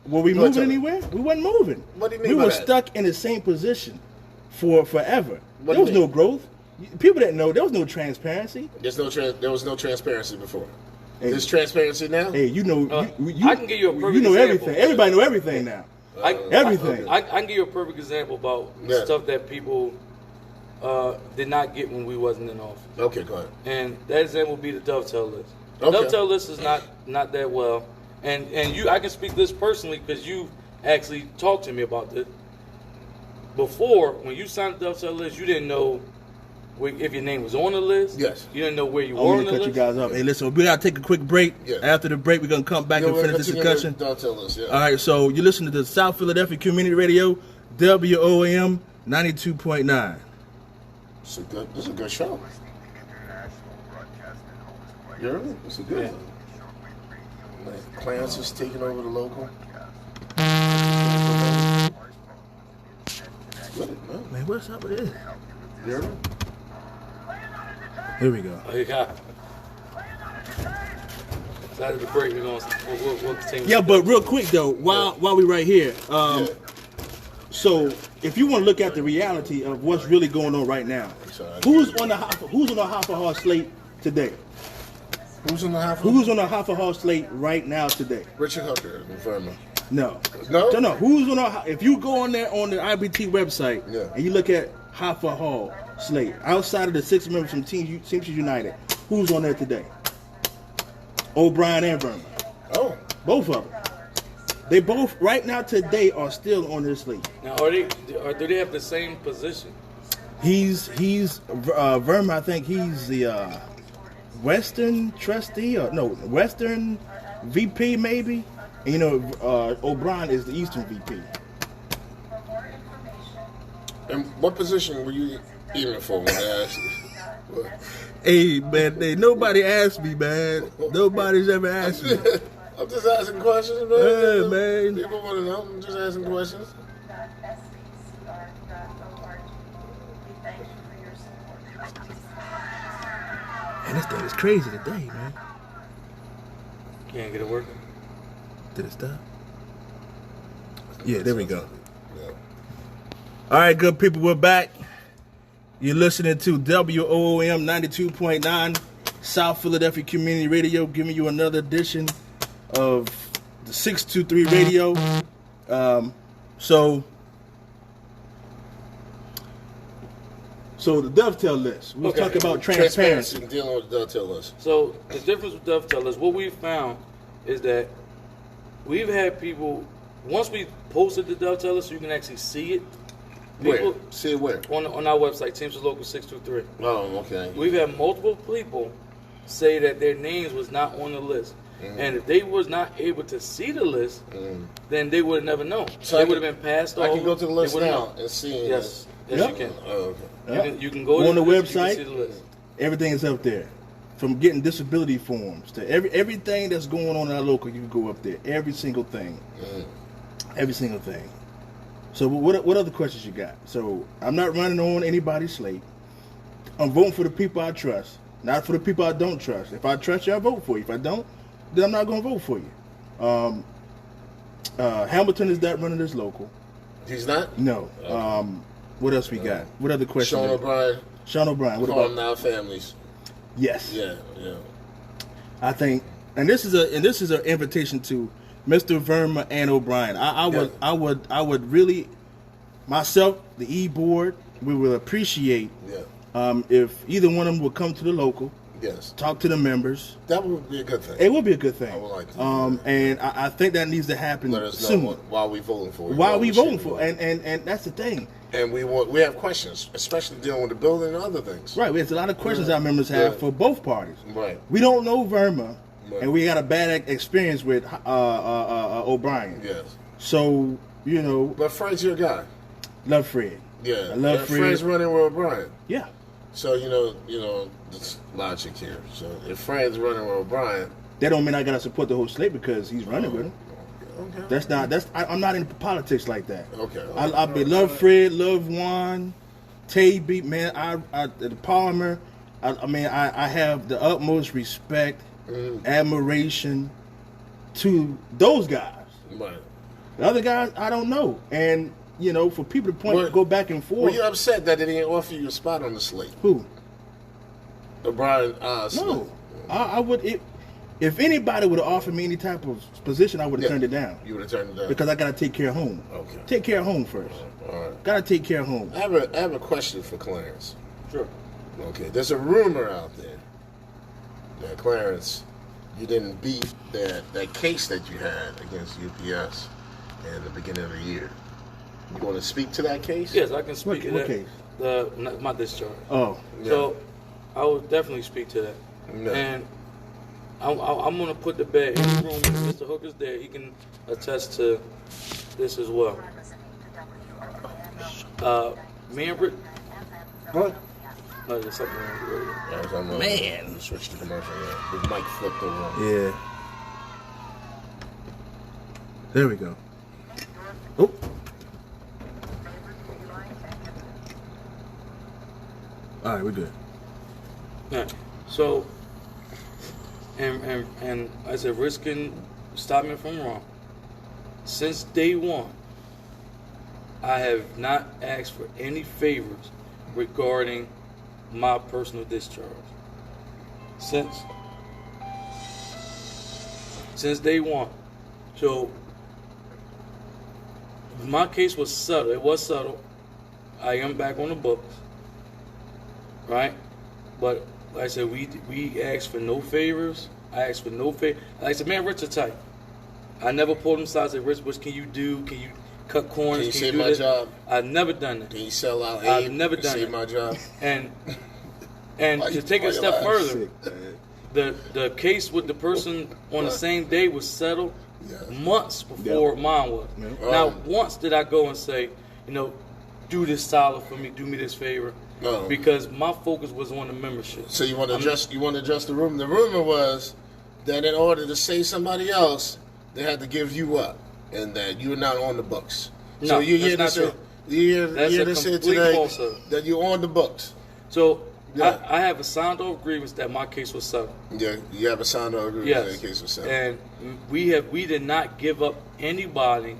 Were we Go moving tell me. anywhere? We wasn't moving. What do you mean We by were that? stuck in the same position for forever. What do There you was mean? no growth. People didn't know. There was no transparency. There was no transparency before. Hey. There's transparency now. Hey, you know, I can give you a perfect You know example. everything. Everybody know everything now. Everything. I can give you a perfect example about Yeah. stuff that people did not get when we wasn't in office. Okay, go ahead. And that example would be the dovetail list. The Okay. dovetail list is not that well. And I can speak this personally because you actually talked to me about this. Before, when you signed the dovetail list, you didn't know if your name was on the list. Yes. You didn't know where you I were want on to the cut you list. guys off. Hey, listen, we gotta take a quick break. Yeah. After the break, we're gonna come back and we're finish this continuing discussion. with Don't tell us. Yeah. All right, so you're listening to South Philadelphia Community Radio, WOAM 92.9. This is a good show. You heard it? It's a good one. Clarence is taking over the local. Good, man. Man, what's up with this? You heard it? Here we go. Oh, you got it. So after the break, we'll continue. Yeah, but real quick though, while we right here, Yeah. so if you want to look at the reality of what's really going on right now, Sorry. who's on the Hoffa Hall slate today? Who's in the half? Who's on the Hoffa Hall slate right now today? Richard Hooker in Vermont. No. No? No. Who's on the? If you go on there on the IBT website Yeah. and you look at Hoffa Hall slate, outside of the 6 members from Teamsters United, who's on there today? O'Brien and Verma. Oh, Both of them. They both right now today are still on this slate. Now, do they have the same position? He's Verma. I think he's the Western trustee or no Western VP maybe. And, you know, O'Brien is the Eastern VP. and what position were you aiming for when I asked you? What? Hey man, nobody asked me, man. Nobody's ever asked me. I'm just asking questions, man. Yeah, man. People want to know. I'm just asking questions. Man, this thing is crazy today, man. Can't get it working. Did it stop? Yeah, there we go. Yeah. All right, good people, we're back. You're listening to WOOM 92.9 South Philadelphia Community Radio, giving you another edition of the 623 Radio. So the dovetail list. We'll Okay. talk about transparency. Dealing with the dovetail list. So the difference with dovetail is what we found is that we've had people once we posted the dovetail list, so you can actually see it. Where? See it where? On our website, Teamsters Local 623. Oh, okay. We've had multiple people say that their names was not on the list. And if they was not able to see the list, then they would have never known. So they I would can- have been passed I over. can go to the list They wouldn't now know. and see. Yes, yes, Yep. you can. Oh, okay. You can go Go to on the list, you website. can see the list. Everything is up there. From getting disability forms to everything that's going on in our local, you can go up there. Every single thing. Every single thing. So what other questions you got? So I'm not running on anybody's slate. I'm voting for the people I trust, not for the people I don't trust. If I trust you, I vote for you. If I don't, then I'm not going to vote for you. Hamilton is not running this local. He's not? No. What else we got? What other questions? Sean O'Brien. Sean O'Brien. What Calm about? Now Families. Yes. Yeah. I think, and this is an invitation to Mr. Verma and O'Brien. I would really, myself, the E-board, we will appreciate if either one of them would come to the local, talk to the members. That would be a good thing. It would be a good thing. I would like to. And I think that needs to happen Let us soon. know while we voting for it. While we voting for it. And that's the thing. And we have questions, especially dealing with the building and other things. Right, there's a lot of questions our members have for both parties. Right. We don't know Verma, and we had a bad experience with O'Brien. Yes. So, But Fred's your guy. love Fred. Yeah. I love Fred. Fred's running with O'Brien. Yeah. So, there's logic here. So, if Fred's running with O'Brien. That don't mean I gotta support the whole slate because he's running with him. Okay. I'm not into politics like that. Okay. I love Fred, love Juan, Tavy, man. The Palmer. I have the utmost respect, admiration to those guys. Right. The other guys, I don't know. And for people to go back and forth. Were you upset that they didn't offer you a spot on the slate? Who? O'Brien. No, I would. If anybody would have offered me any type of position, I would have turned it down. You would have turned it down because I got to take care of home. Okay. Take care of home first. All right. Got to take care of home. I have a question for Clarence. Sure. Okay. There's a rumor out there that Clarence, you didn't beat that case that you had against UPS in the beginning of the year. You want to speak to that case? Yes, I can speak to What that. case? My discharge. Oh. So, I will definitely speak to that. No. And I'm going to put the bed in the room. If Mr. Hooker's there, he can attest to this as well. Me and Rick. What? No, there's something wrong with the radio. Man. Switch to commercial. Yeah. The mic flipped over. Yeah. There we go. Oh. All right, we're good. Yeah. So, and I said, Rick can stop me if I'm wrong. Since day one, I have not asked for any favors regarding my personal discharge. Since day one. So, my case was settled. It was settled. I am back on the books. Right? But like I said, we asked for no favors. I asked for no favor. Like I said, man, Rich is tight. I never pulled him aside and said, Rich, what can you do? Can you cut corners? Can you save do my this? job? I've never done that. Can you sell out I've Abe never and done save that. my job? And Why to you take it a play step your life? further, the case with the person on the same day was settled months before mine was. Yeah. Not once did I go and say, do this solid for me, do me this favor. No. Because my focus was on the membership. So you want to adjust? You want to adjust the rumor? The rumor was that in order to save somebody else, they had to give you up, and that you're not on the books. No, so you hear that's this? not true. You That's hear a this here complete today falsehood. that you're on the books. So Yeah. I have a signed off grievance that my case was settled. Yeah, you have a signed agreement Yes, in case of settled. and we did not give up anybody.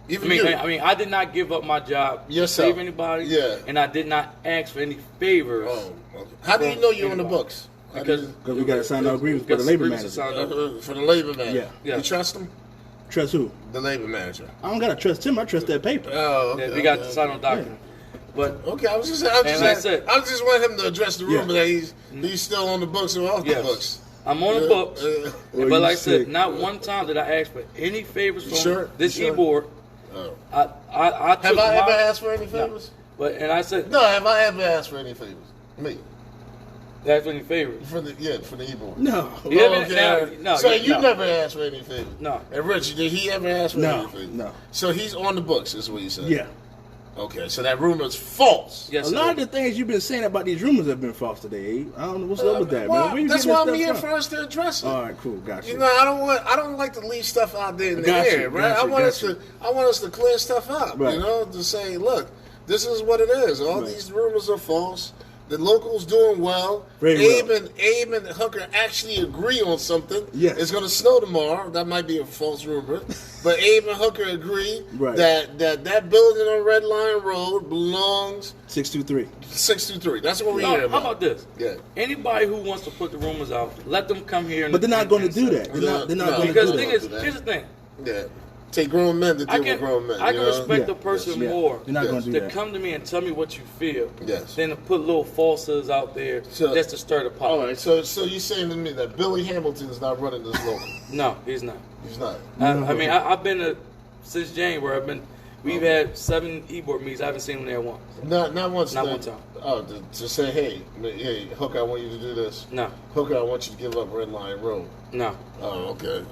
Even you. I did not give up my job Yourself. to save anybody. Yeah. And I did not ask for any favors. Oh, okay. How do you know you're on the books? How do Because Because we got to sign our agreements for the because labor agreements are manager. signed up. for the labor manager? Yeah. You trust him? Trust who? The labor manager. I don't got to trust him. I trust that paper. Oh, okay. Yeah, we got to sign on document. But Okay, I was just wanting him to address the rumor that he's still on the books or off the yes, books. I'm on the Yeah, books. Well, But you like I said, sick. not one time did I ask for any favors from Sure, this sure. e-board. Oh. I took Have I ever my- asked for any favors? And I said, No, have I ever asked for any favors? Me. ask for any favors. For the e-board. No. You haven't- Okay. no, So no, you no. never asked for any favors? No. And Rich, did he ever ask for No, any favors? no. So he's on the books, is what you said? Yeah. Okay, so that rumor is false. Yes, A sir. lot of the things you've been saying about these rumors have been false today, Abe. I don't know what's up with that, Well, man. Where you that's getting why that I'm here stuff for from? us to address it. All right, cool. Got you. You know, I don't like to leave stuff out there in the Got you, air, right? got you, I want us to clear stuff up, Right. you know, to say, look, this is what it is. All Right. these rumors are false. The locals doing well. Very Abe well. and Hooker actually agree on something. Yes. It's going to snow tomorrow. That might be a false rumor, but Abe and Hooker agree Right. that building on Red Line Road belongs 623. 623. That's what we No, hear how about. about this? Yeah. Anybody who wants to put the rumors out, let them come here. But they're not going to do say- that. They're not No, going to Because do the thing that. is, here's the thing. Yeah. Take grown men to I deal with grown men. I you can know? respect Yeah. the person Yeah. more They're not Yes. going to do to that. come to me and tell me what you feel Yes. than to put little falsehoods out there So- just to stir the pot. All right. So you're saying to me that Billy Hamilton is not running this local? No, he's not. He's not. I mean, I've been to, since January. We've had 7 e-board meetings. I haven't seen him there once. Not once. Not then- one time. Oh, to say, hey, Hooker, I want you to do this. No, Hooker, I want you to give up Red Line Road. no. Oh, okay.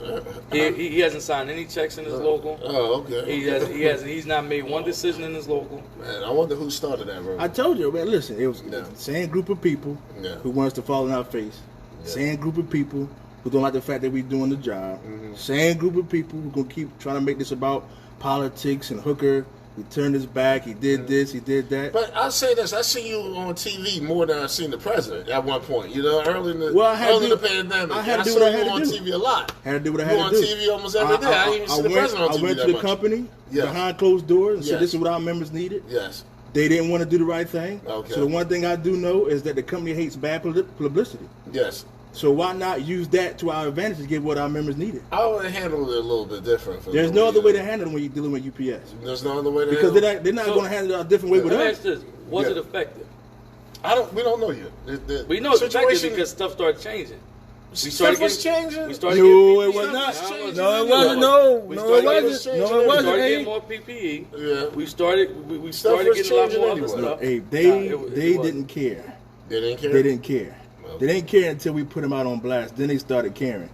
He hasn't signed any checks in his local. Oh, okay. He's not made one decision in his local. Man, I wonder who started that road. I told you, man, listen, it was Yeah. the same group of people Yeah. who want us to fall in our face. Yeah. Same group of people who don't like the fact that we're doing the job. Mm-hmm. Same group of people who going to keep trying to make this about politics and Hooker. He turned his back. He did this. He did that. But I'll say this: I see you on TV more than I've seen the president at one point. You know, early in the, Well, I had to early in the do- pandemic, I had to do saw what I you had to on do. TV a lot. Had to do what I You had on to do. TV almost every day. I didn't even see the president on TV I went that to the much. company Yes. behind closed doors and Yes. said, "This is what our members needed." Yes. They didn't want to do the right thing. Okay. So the one thing I do know is that the company hates bad publicity. Yes. So why not use that to our advantage to get what our members needed? I would have handled it a little bit different. There's no other way to handle it when you're dealing with UPS. There's no other way to Because handle it. they're not So- going to handle it a different way with Let me us. ask this: Was Yeah. it effective? We don't know yet. The We know it's effective situation because stuff started changing. stuff was changing. We started No, getting it PPE. was not. Stuff was changing. No, it anyway. wasn't. No, We no, started it getting- wasn't. No, it We wasn't. started getting Hey, more PPE. Yeah. We started Stuff was getting a lot changing more other anyway. stuff. hey, Nah, they it wasn't. didn't care. They didn't care. They didn't care. They didn't care until we put them out on blast. Then they started caring.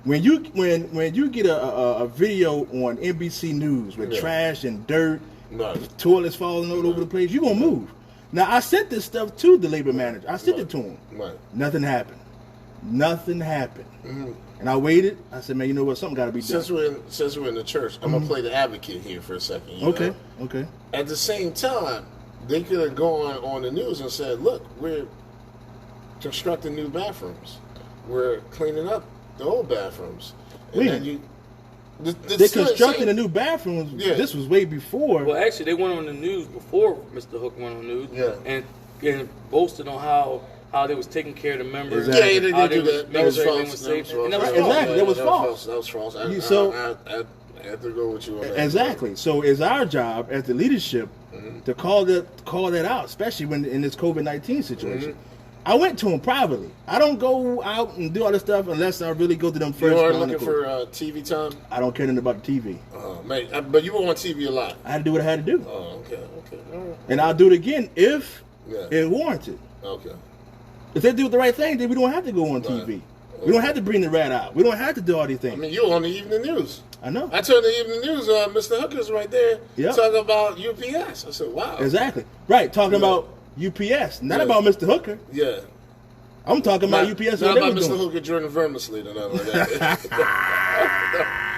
When you get a video on NBC News with Yeah. trash and dirt, No. toilets falling all over the place, you gonna move. Now I sent this stuff to the labor manager. I sent it to him. Right. Nothing happened. Nothing happened. And I waited. I said, man, you know what? Something got to be done. Since we're in the church, I'm gonna play the advocate here for a second. you Okay. know? Okay. At the same time, they could have gone on the news and said, "Look, we're constructing new bathrooms. We're cleaning up the old bathrooms." And When? then They're constructing a new bathrooms. Yeah. This was way before. Well, actually, they went on the news before Mr. Hook went on the news, Yeah. and boasted on how they was taking care of the members. Exactly. Yeah, they how did do was that. That making was sure everything false. was That was safe. false. And that was Right, false. exactly. That was false. That was false. You- so- I have to go with you on that. Exactly. So it's our job as the leadership to call that out, especially when in this COVID-19 situation. I went to him privately. I don't go out and do all this stuff unless I really go to them You first. are behind the looking curtain. for TV time? I don't care nothing about the TV. Man, but you were on TV a lot. I had to do what I had to do, Oh, okay. All right. and I'll do it again if Yeah. it's warranted. Okay. If they do the right thing, then we don't have to go on TV. We don't have to bring the rat out. We don't have to do all these things. I mean, you were on the evening news. I know. I turned the evening news on. Mr. Hooker's right there Yeah. talking about UPS. I said, wow. Exactly. Right. Talking Yeah. about UPS, not Yeah. about Mr. Hooker. Yeah. I'm talking about UPS. Not What they about was Mr. doing. Hooker joining Vermisley or nothing like that.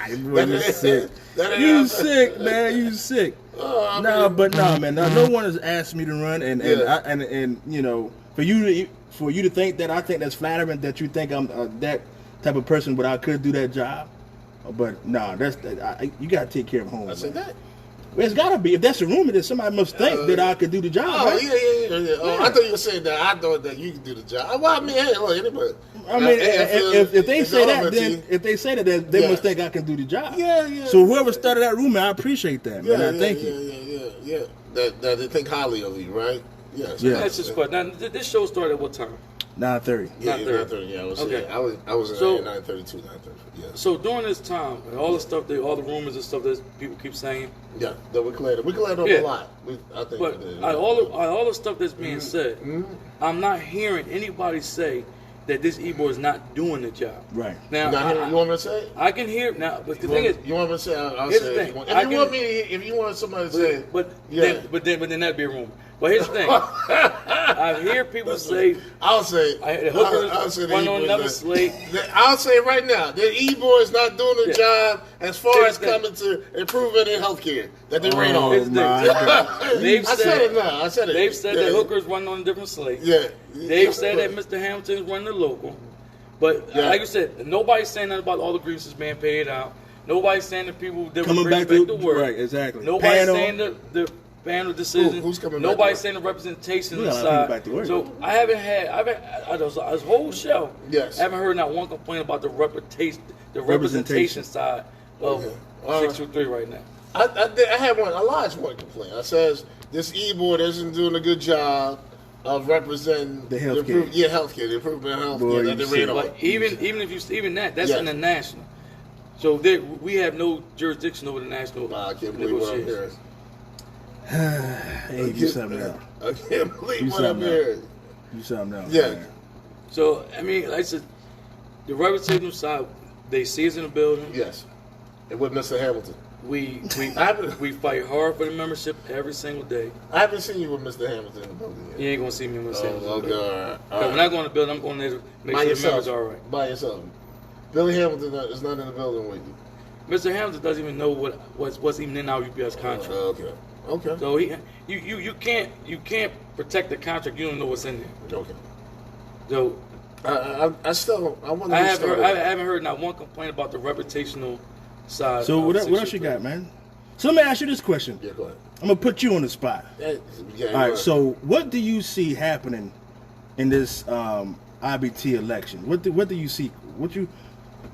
You sick. That ain't You happening. sick, man. You sick. Oh, I Nah, mean- but nah, man. No one has asked me to run, and Yeah. and you know, for you to think that, I think that's flattering that you think I'm that type of person, but I could do that job. But nah, you gotta take care of home. I said man. that. Well, it's gotta be. If that's a rumor, then somebody must think that I could do the job. Oh, right? yeah. Oh, I thought you were saying that. I thought that you could do the job. Well, I mean, hey, look, anybody. I mean, if they say that, then if they say that, then they Yeah. must think I can do the job. Yeah. So whoever started that rumor, I appreciate that, man. I thank you. Yeah. That they think highly of you, right? Yes. Yeah. That's just quite. Now, this show started at what time? 9:30. Yeah, 9:30. 9:30. Yeah, I was. Okay. Yeah, I was in So- there at 9:32, 9:30. Yeah. So during this time, and all the stuff, all the rumors and stuff that people keep saying, Yeah, that we cleared up. We cleared up Yeah. a lot. I think. but we did. all the stuff that's being said, Mm-hmm. I'm not hearing anybody say that this e-board is not doing the job. Right. Now, You want me to say it? I can hear now, but the thing is, You want me to say? I'll Here's say the it. thing. If you want me, if you want somebody to say, but yeah. then that'd be a rumor. But here's the thing. I hear people say I'll say, the hookers I'll say the run on E-boys another not- slate. I'll say right now, the E-boy is not doing the Yeah. job as far Here's as the- coming to improvement in healthcare that they ran Oh, on. my God. They've I said it now. I said it. They've said yeah. that hookers run on a different slate. Yeah. They've said that Mr. Hamilton is running the local. But Yeah. like I said, nobody's saying nothing about all the grievances being paid out. Nobody's saying that people didn't Coming bring back back to to work. right, exactly. Nobody's Panel. saying the panel decision. Who's coming back to Nobody's work? saying the representation We got a lot of side. people back to work. So I haven't had this whole show. Yes. I haven't heard not one complaint about the representation side of Okay. 623 right now. I had one. A large one complaint. I says this E-board isn't doing a good job of representing The healthcare. healthcare, the improvement in Boy, healthcare that you they ran said- on. But even that's Yeah. international. So we have no jurisdiction over the national Nah, I can't believe what I'm hearing. Hey, you something else. I can't believe You what I'm something hearing. You something else. Yeah. man. So I mean, like I said, the representative side, they see us in the building. Yes. And with Mr. Hamilton. We haven't- we fight hard for the membership every single day. I haven't seen you with Mr. Hamilton in the building yet. You ain't gonna see me when I Oh, okay, all right. All When right. I go in the building, I'm going there to make By sure the yourself. members are all right. By yourself. Billy Hamilton is not in the building with you. Mr. Hamilton doesn't even know what's even in our UPS contract. Okay. Okay. So you can't protect the contract. You don't know what's in there. Okay. So I still want to I haven't heard not one complaint about the reputational side. So of what else you 623. got, man? So let me ask you this question. Yeah, go ahead. I'm gonna put you on the spot. Yeah, All right. So what do you see happening in this IBT election? What do you see?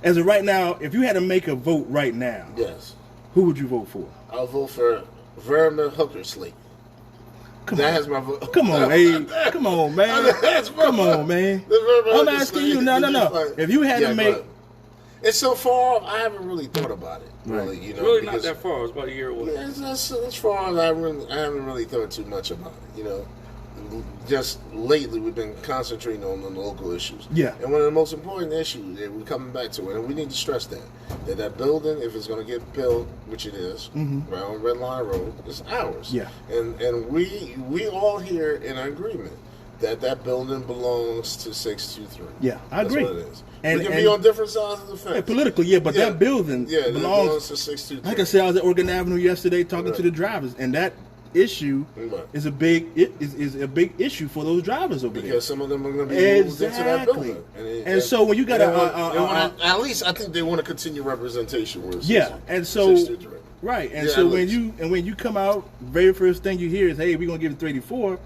As of right now, if you had to make a vote right now, yes, who would you vote for? I'll vote for Vermin Hooker Slate. Come That on. has my vote. Come on, hey, come on, man. That's my Come vote. on, man. The Vermin I'm Hooker asking Slate you, no. is just like- If you had to Yeah, make, go ahead. It's so far off, I haven't really thought about it. Really, Right. you It's know, really not because- that far. It's about a year away. Yeah, it's as far as I haven't really thought too much about it. You know, just lately we've been concentrating on the local issues. Yeah. And one of the most important issues that we're coming back to it, and we need to stress that building, if it's going to get built, which it is, right on Red Line Road, is ours. Yeah. And we all here in agreement that building belongs to 623. Yeah, I agree. That's what it is. And- we can and- be on different sides of the fence. yeah, politically, yeah, but Yeah. that building Yeah, it belongs. to 623. Like I said, I was at Oregon Avenue yesterday talking Right. to the drivers, and that issue Right. is a big issue for those drivers over there. Because some of them are going to be moved into that Exactly. building. And so when you got they a- want at least I think they want to continue representation. Where it's Yeah, 623. and so 623. right, and Yeah, so at when least. you come out, very first thing you hear is, "Hey, we're gonna give it 384."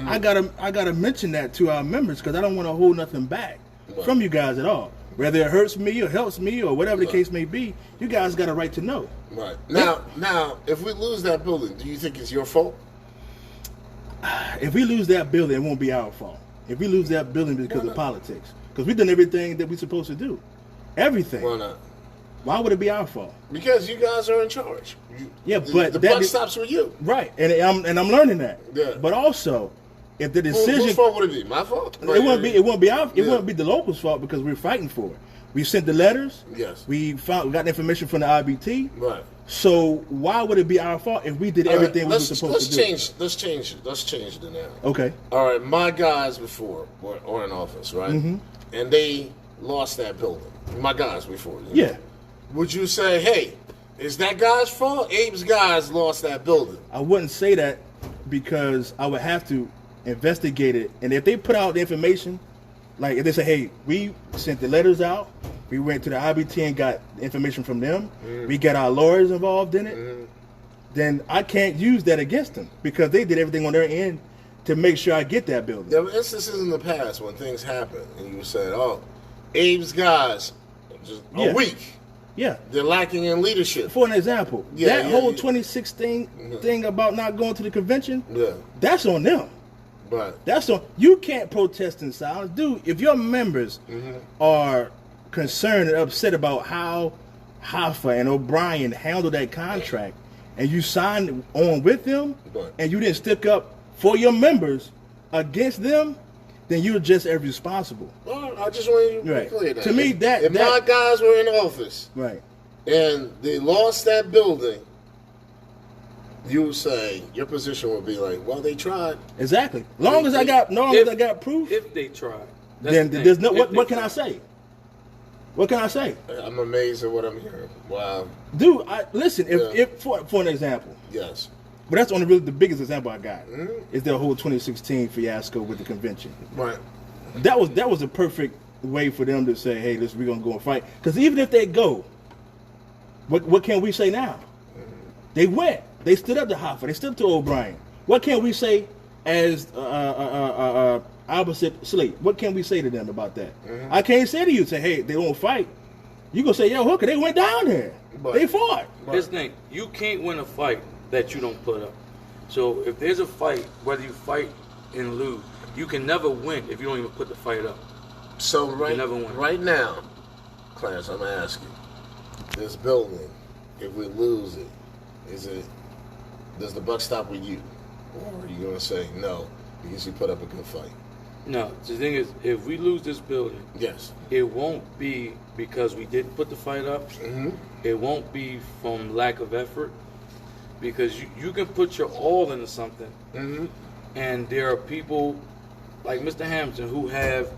I gotta mention that to our members because I don't want to hold nothing back Right. from you guys at all. Whether it hurts me or helps me or whatever the Right. case may be, you guys got a right to know. Right. Now, if we lose that building, do you think it's your fault? If we lose that building, it won't be our fault. If we lose that building because Why of not? politics, because we've done everything that we're supposed to do, everything. Why not? Why would it be our fault? Because you guys are in charge. Yeah, the but the that buck is- stops with you. Right, and I'm learning that. Yeah. But also, if the Whose decision fault would it be? My fault. it won't Yeah. be the locals' fault because we're fighting for it. We sent the letters. Yes. We got the information from the IBT. Right. So why would it be our fault if we did All right, everything we were supposed to do? Let's change it now. Okay. All right, my guys before were in office, right? Mm-hmm. And they lost that building. My guys before. you know? Yeah. Would you say, hey, is that guy's fault? Abe's guys lost that building. I wouldn't say that because I would have to investigate it. And if they put out the information, like if they say, hey, we sent the letters out, we went to the IBT and got information from them, we got our lawyers involved in it, then I can't use that against them because they did everything on their end to make sure I get that building. There were instances in the past when things happened and you said, oh, Abe's guys just Yeah. are weak. Yeah. They're lacking in leadership. For an example, Yeah, that yeah, whole yeah. 2016 thing about not going to the convention, Yeah. that's on them. Right. That's on you. Can't protest in silence, dude. If your members are concerned and upset about how Hoffa and O'Brien handled that contract, and you signed on with them, Right. and you didn't stick up for your members against them, then you're just as responsible. Well, I just want you to Right. be clear that. To me, if my guys were in office Right. and they lost that building, you would say your position would be like, well, they tried. Exactly. Long as I got proof, If they tried, that's then the thing. there's no. If What they can I tried. say? What can I say, I'm amazed at what I'm hearing. Wow. dude? Listen. Yeah. If for an example, Yes. but that's only really the biggest example I got Mhm. is the whole 2016 fiasco with the convention. Right. That was a perfect way for them to say, hey, we're gonna go and fight. Because even if they go, what can we say now? They went. They stood up to Hoffa. They stood up to O'Brien. What can we say as opposite slate? What can we say to them about that? I can't say to you, say, hey, they won't fight. You gonna say, yo, Hooker, they went down there. But- They fought. This thing, you can't win a fight that you don't put up. So if there's a fight, whether you fight and lose, you can never win if you don't even put the fight up. So never won. right now, Clarence, I'm asking, this building, if we lose it, does the buck stop with you? Or are you gonna say no because you put up a good fight? No, the thing is, if we lose this building, Yes. it won't be because we didn't put the fight up. Mm-hmm. It won't be from lack of effort. Because you can put your all into something, Mm-hmm. and there are people like Mr. Hampton who have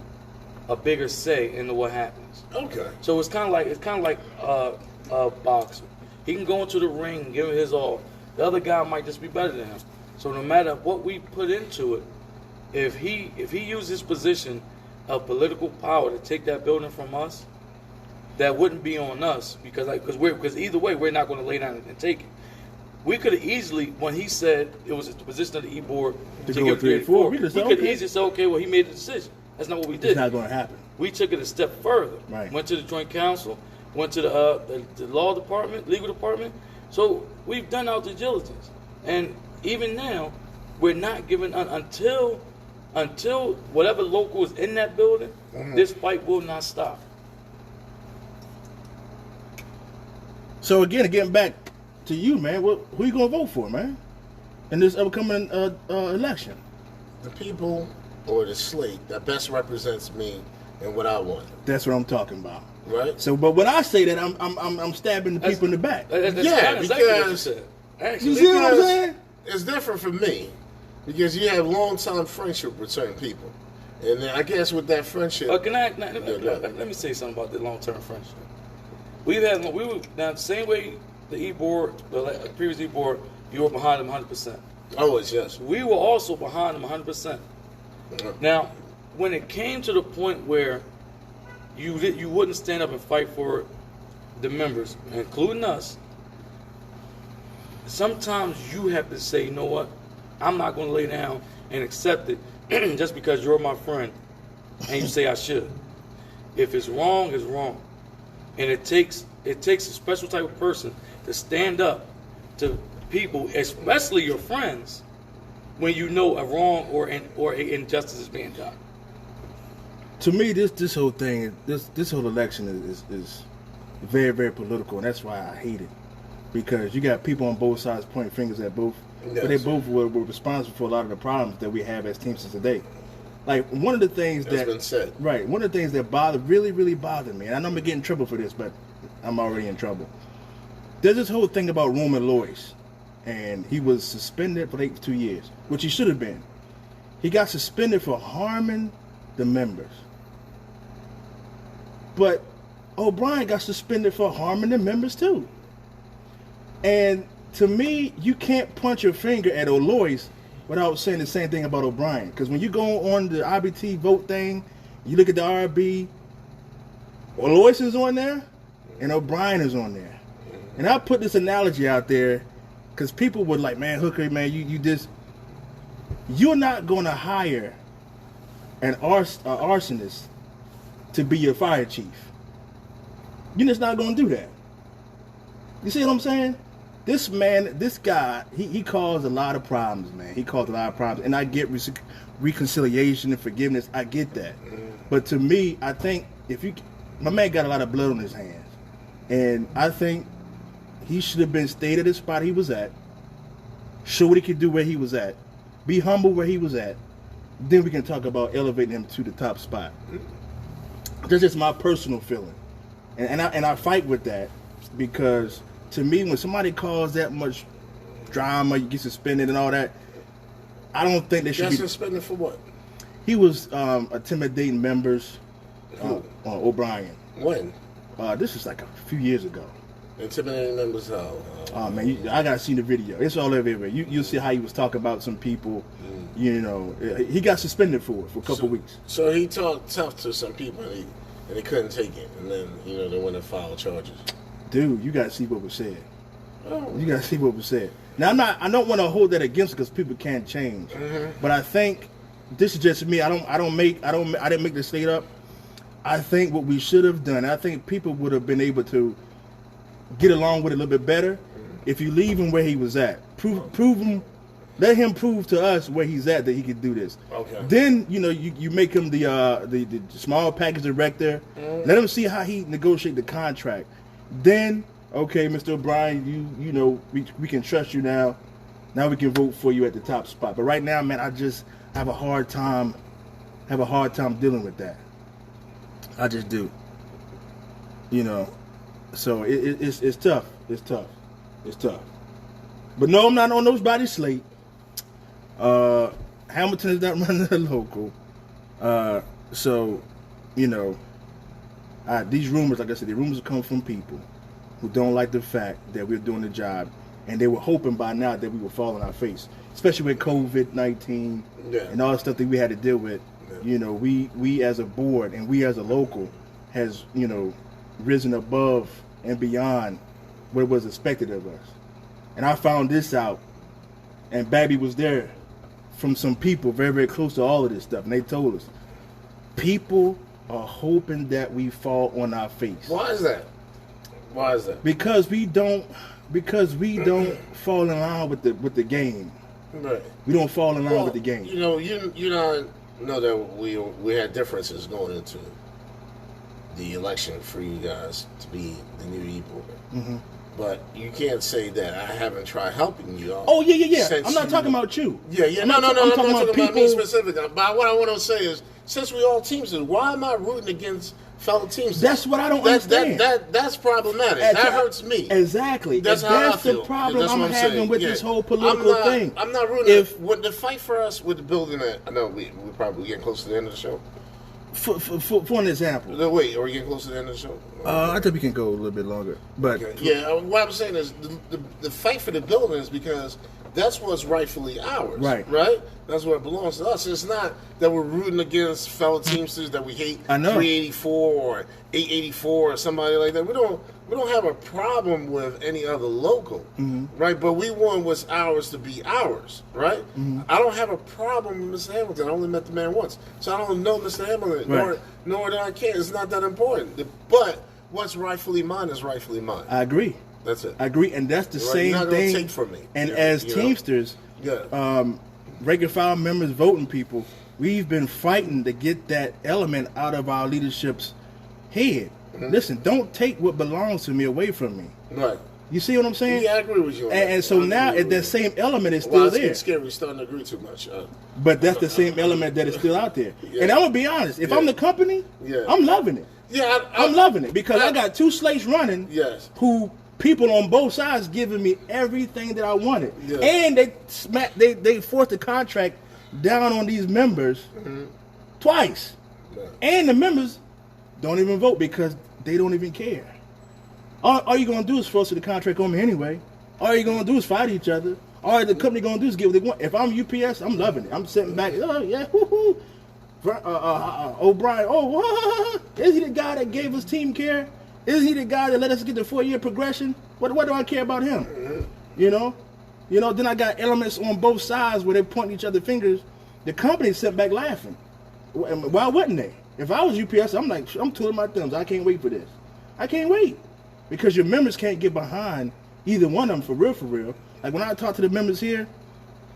a bigger say into what happens. Okay. So it's kind of like a boxer. He can go into the ring and give it his all. The other guy might just be better than him. So no matter what we put into it, if he used his position of political power to take that building from us, that wouldn't be on us because either way we're not going to lay down and take it. We could have easily, when he said it was the position of the E-board To to go give 3-4, 3-4, we we just could said, okay. easily say, okay, well, he made the decision. That's not what we It's did. not gonna happen. We took it a step further. Right. Went to the joint council, went to the law department, legal department. So we've done our due diligence. And even now, we're not giving until whatever local is in that building, this fight will not stop. So again, getting back to you, man, who you gonna vote for, man, in this upcoming election? The people or the slate that best represents me and what I want. That's what I'm talking about. Right? So, but when I say that, I'm stabbing the people in the back. That's Yeah, kind of exactly what you because- said. You Actually, see what I'm saying? It's different for me because you have long-time friendship with certain people. And then I guess with that friendship, let me say something about the long-term friendship. We were now the same way the E-board, the previous E-board, you were behind them 100%. always, yes. We were also behind them 100%. Now, when it came to the point where you wouldn't stand up and fight for the members, including us, sometimes you have to say, you know what, I'm not going to lay down and accept it just because you're my friend and you say I should. If it's wrong, it's wrong. And it takes a special type of person to stand up to people, especially your friends, when you know a wrong or an injustice is being done. To me, this whole thing, this whole election is very, very political, and that's why I hate it. Because you got people on both sides pointing fingers at both, but they Yes. both were responsible for a lot of the problems that we have as Teamsters today. Like one of the things That's that been said. right, one of the things that really bothered me, and I know I'm gonna get in trouble for this, but I'm already in trouble. There's this whole thing about Roman Lois, and he was suspended for 2 years, which he should have been. He got suspended for harming the members. But O'Brien got suspended for harming the members too. And to me, you can't point your finger at O'Lois without saying the same thing about O'Brien. Because when you go on the IBT vote thing, you look at the RB, O'Lois is on there, and O'Brien is on there. And I put this analogy out there because people were like, man, Hooker, man, you're not going to hire an arsonist to be your fire chief. You're just not going to do that. You see what I'm saying? This man, this guy, he caused a lot of problems, man. He caused a lot of problems. And I get reconciliation and forgiveness. I get that. But to me, I think my man got a lot of blood on his hands. And I think he should have been stayed at the spot he was at, show what he could do where he was at, be humble where he was at. Then we can talk about elevating him to the top spot. That's just my personal feeling. And I fight with that because to me, when somebody caused that much drama, you get suspended and all that. I don't think they should Got be. suspended for what? He was intimidating members. Who? O'Brien. When? This is like a few years ago. Intimidating members how? Oh man, I gotta see the video. It's all everywhere. You'll see how he was talking about some people. You know, he got suspended for it for a couple weeks. So he talked tough to some people, and they couldn't take it, and then they went and filed charges. Dude, you gotta see what was said. Oh. You gotta see what was said. Now I don't want to hold that against because people can't change. But I think this is just me. I didn't make this state up. I think what we should have done. I think people would have been able to get along with it a little bit better if you leave him where he was at. Prove him. Let him prove to us where he's at that he could do this. Okay. Then you make him the small package director. Let him see how he negotiate the contract. Then okay, Mr. O'Brien, you know we can trust you now. Now we can vote for you at the top spot. But right now, man, I just have a hard time dealing with that. I just do. You know, so it's tough. It's tough. But no, I'm not on nobody's slate. Hamilton is not running the local. So, you know, these rumors, like I said, the rumors come from people who don't like the fact that we're doing the job, and they were hoping by now that we would fall on our face, especially with COVID-19 and all the stuff that we had to deal with. You know, we as a board and we as a local has, you know, risen above and beyond what was expected of us. And I found this out, and Babby was there from some people very, very close to all of this stuff, and they told us, people are hoping that we fall on our face. Why is that? Because we don't fall in line with the game. Right. We don't fall in line with the game. You know, you know that we had differences going into the election for you guys to be the new people. Mm-hmm. But you can't say that I haven't tried helping you all. Oh yeah. I'm not talking about you. Yeah. I'm No. not I'm talking not talking about me people. specifically. But what I want to say is, since we all Teamsters, why am I rooting against fellow Teamsters? That's what I don't understand. That's problematic. That hurts me. Exactly. That's And how I that's feel. the problem That's I'm what having saying. with this whole political thing. I'm not rooting. With the fight for us with the building that I know we're probably getting close to the end of the show. For an example. No, wait, are we getting close to the end of the show? I think we can go a little bit longer. But okay. Yeah, what I'm saying is the fight for the building is because that's what's rightfully ours. Right? That's what belongs to us. It's not that we're rooting against fellow Teamsters that we hate 384 or 884 or somebody like that. We don't have a problem with any other local, right? But we want what's ours to be ours, right? Mm-hmm. I don't have a problem with Mr. Hamilton. I only met the man once. So I don't know Mr. Hamilton, nor do I care. It's not that important. But what's rightfully mine is rightfully mine. I agree. That's it. I agree, and that's the same You're not thing. Take from me. And as Teamsters, regular file members, voting people, we've been fighting to get that element out of our leadership's head. Mm-hmm. Listen, don't take what belongs to me away from me. Right. You see what I'm saying? Yeah, I agree with you. And so now that same element is still there. It's scary. We're starting to agree too much. But that's the same element that is still out there. And I'm going to be honest. If I'm the company, I'm loving it. Yeah, I'm loving it because I got two slates running who people on both sides giving me everything that I wanted. Yeah. And they forced the contract down on these members twice. Yeah. And the members don't even vote because they don't even care. All you're going to do is force the contract on me anyway. All you're going to do is fight each other. All the company going to do is get what they want. If I'm UPS, I'm loving it. I'm sitting back. Oh, yeah, woo-hoo. O'Brien, is he the guy that gave us team care? Is he the guy that let us get the 4-year progression? What do I care about him? Mm-hmm. You know, then I got elements on both sides where they point each other fingers. The company sat back laughing. Why wouldn't they? If I was UPS, I'm twiddling my thumbs. I can't wait for this. I can't wait. Because your members can't get behind either one of them for real. Like when I talk to the members here,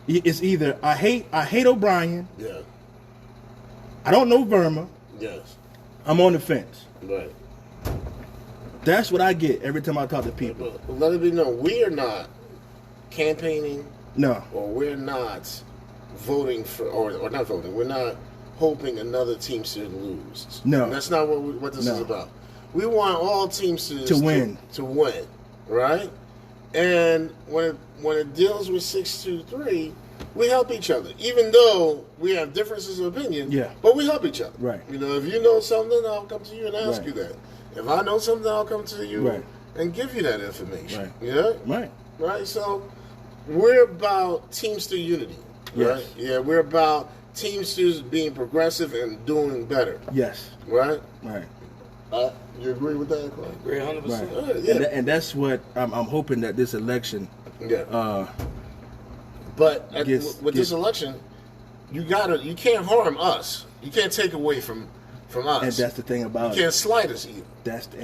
it's either I hate O'Brien. Yeah. I don't know Verma. Yes. I'm on the fence. Right. That's what I get every time I talk to people. But let it be known, we are not campaigning. No. Or we're not voting for, or not voting. We're not hoping another Teamster loses. No. And that's not what this is about. We want all Teamsters to win. To win, right? And when it deals with 623, we help each other, even though we have differences of opinion. Yeah. But we help each other. Right. You know, if you know something, I'll come to you and ask Right. you that. If I know something, I'll come to you Right. and give you that information. Right. Yeah. Right. Right. So we're about Teamster unity. Yes. Right. Yeah. We're about Teamsters being progressive and doing better. Yes. Right. Right. You agree with that, Clay? Agree 100%. Right. Yeah. And that's what I'm hoping that this election. Yeah. But with this election, you can't harm us. You can't take away from us. And that's the thing about you can't slight us either.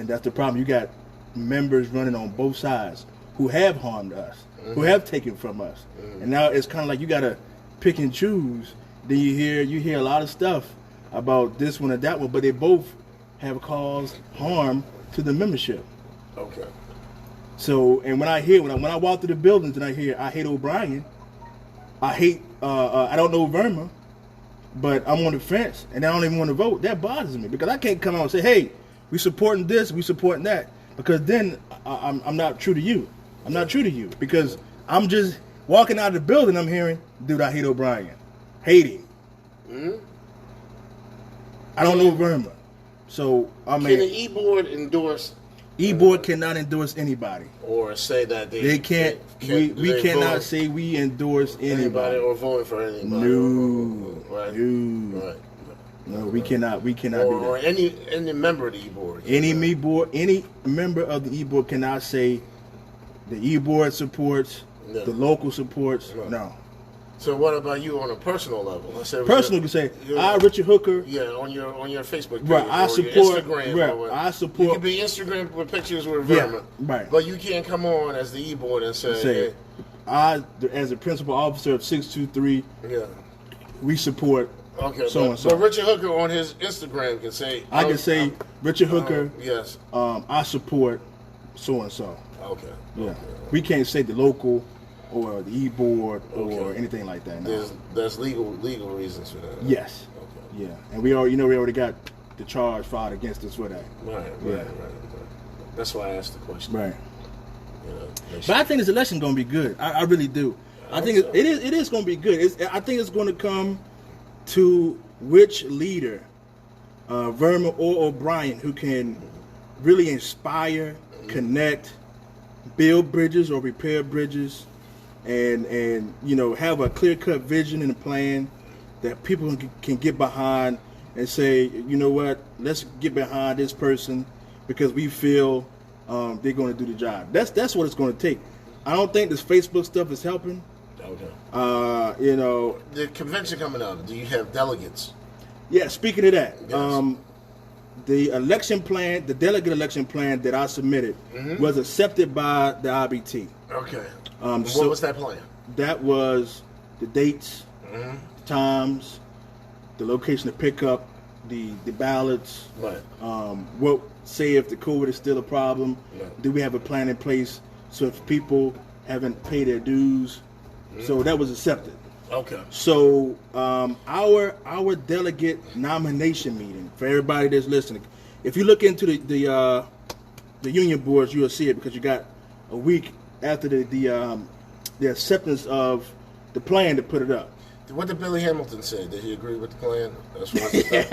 That's the problem. You got members running on both sides who have harmed us, who have taken from us, and now it's kind of like you got to pick and choose. Then you hear a lot of stuff about this one or that one, but they both have caused harm to the membership. Okay. So, and when I walk through the buildings and I hate O'Brien, I don't know Verma, but I'm on the fence and I don't even want to vote. That bothers me because I can't come out and say, hey, we supporting this, we supporting that, because then I'm not true to you. I'm not true to you because I'm just walking out of the building. I'm hearing, dude, I hate O'Brien, hate him. Mm-hmm. I don't know Verma, so I mean, Can the E-Board endorse E-Board cannot endorse anybody. or say that They can't. We cannot say we endorse anybody anybody. or vote for anybody? No, Right. no, Right. no. We cannot. We cannot Or do that. any member of the E-Board. Any member of the E-Board cannot say the E-Board supports, No. the local supports. No. No. So what about you on a personal level? Let's say Personally, you can say you're- Richard Hooker. Yeah, on your Facebook page, Right, I or support- your Instagram. right, or what. I support- You can be Instagram with pictures with Yeah, Verma, right. But you can't come on as the E-Board and say, Say, as a principal officer of 623, yeah, we support. okay. So but, and so. but Richard Hooker on his Instagram can say, I can say Richard Hooker. yes, I support so and so. okay. Yeah, Okay. we can't say the local or the E-Board or Okay. anything like that. No. There's legal reasons for that. Yes. Okay. Yeah, and we already got the charge filed against us for that. Right. Yeah. That's why I asked the question. Right. You know, make But I think this election going to be good. I really do. I think so. it is going to be good. I think it's going to come to which leader, Verma or O'Brien, who can really inspire, connect, build bridges or repair bridges, and have a clear-cut vision and a plan that people can get behind and say, you know what, let's get behind this person because we feel they're going to do the job. That's what it's going to take. I don't think this Facebook stuff is helping. Okay. The convention coming up. Do you have delegates? Yeah. Speaking of that, Yes. the election plan, the delegate election plan that I submitted was accepted by the IBT. Okay. So- What was that plan? That was the dates, times, the location to pick up the ballots. Right. What say if the COVID is still a problem? Yeah. Do we have a plan in place so if people haven't paid their dues? So that was accepted. Okay. So our delegate nomination meeting for everybody that's listening. If you look into the union boards, you'll see it because you got a week after the acceptance of the plan to put it up. What did Billy Hamilton say? Did he agree with the plan? That's what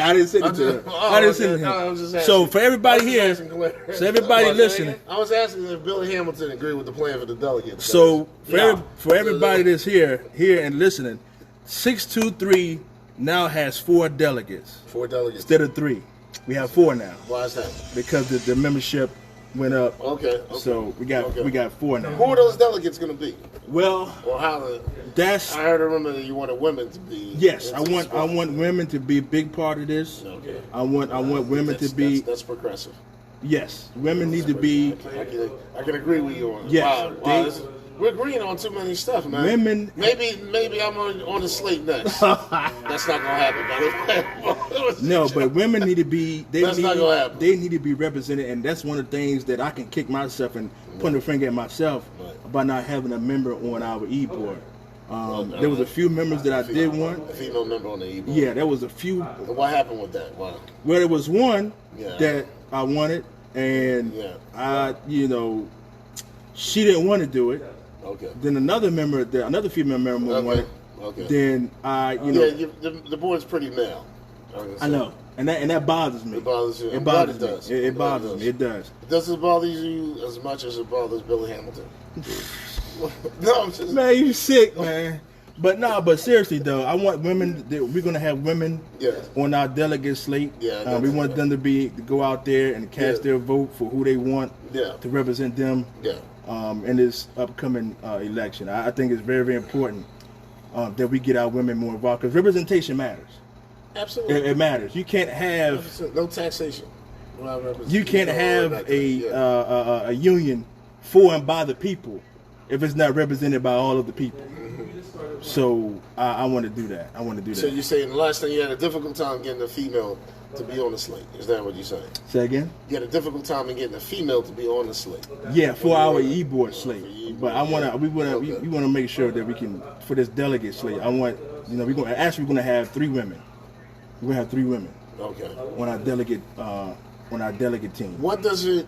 I didn't send it to him. I didn't send it to I was him. just asking. So for everybody here, So everybody listening. I was asking if Billy Hamilton agreed with the plan for the delegates. So Yeah. for everybody that's here and listening, 623 now has 4 delegates 4 delegates. instead of 3. We have 4 now Why is that? because the membership went up. Okay. So we got 4 now. Who are those delegates going to be? Well, Or how? that's I heard rumor that you wanted women to be. yes. I want women to be a big part of this. Okay. I want women to be That's progressive. yes. Women need to be I can agree with you on it. Yes, Wow. We're agreeing on too many stuff, man. Women- Maybe I'm on the slate next. That's not gonna happen, brother. no, but women need to be That's not gonna happen. they need to be represented, and that's one of the things that I can kick myself and point a finger at myself Right. about not having a member on our e-board. There was a few members that I did want. A female member on the E-board. Yeah, there was a few. What happened with that? Wow. Well, there was one Yeah. that I wanted, and Yeah. I, She didn't want to do it. Okay. Then another female member Okay. wanted. Okay. Then the board's pretty male. I know, and that bothers me. It bothers you. It I'm glad bothers it me. does. It I'm glad bothers it me. It does. Does it bother you as much as it bothers Billy Hamilton? No, I'm just. Man, you sick, man. But seriously though, I want women. We're gonna have women Yes. on our delegate slate. Yeah, We want them to go out there and cast their vote for who they want Yeah. to represent them. Yeah. In this upcoming election. I think it's very, very important that we get our women more involved because representation matters. Absolutely. It matters. You can't have No taxation. you can't have a union for and by the people if it's not represented by all of the people. So I want to do that. So you're saying the last time you had a difficult time getting a female to be on the slate? Is that what you're saying? Say again? You had a difficult time in getting a female to be on the slate. Yeah, for our e-board slate. But we want to make sure that we can for this delegate slate. I want we're gonna have 3 women. We're gonna have 3 women Okay. on our delegate team. What does it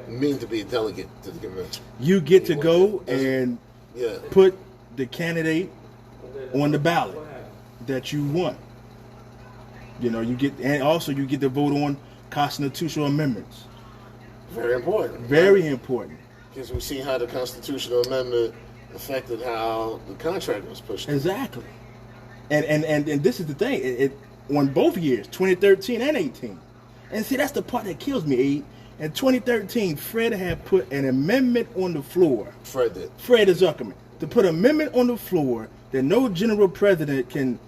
mean to be a delegate to the convention? You get to go and Yeah. put the candidate on the ballot that you want. You get to vote on constitutional amendments. Very important. Very important. Because we see how the constitutional amendment affected how the contract was pushed. Exactly. And this is the thing. It on both years, 2013 and 18. And see, that's the part that kills me, Abe. In 2013, Fred had put an amendment on the floor. Fred did. Fred Zuckerman. To put an amendment on the floor that no general president can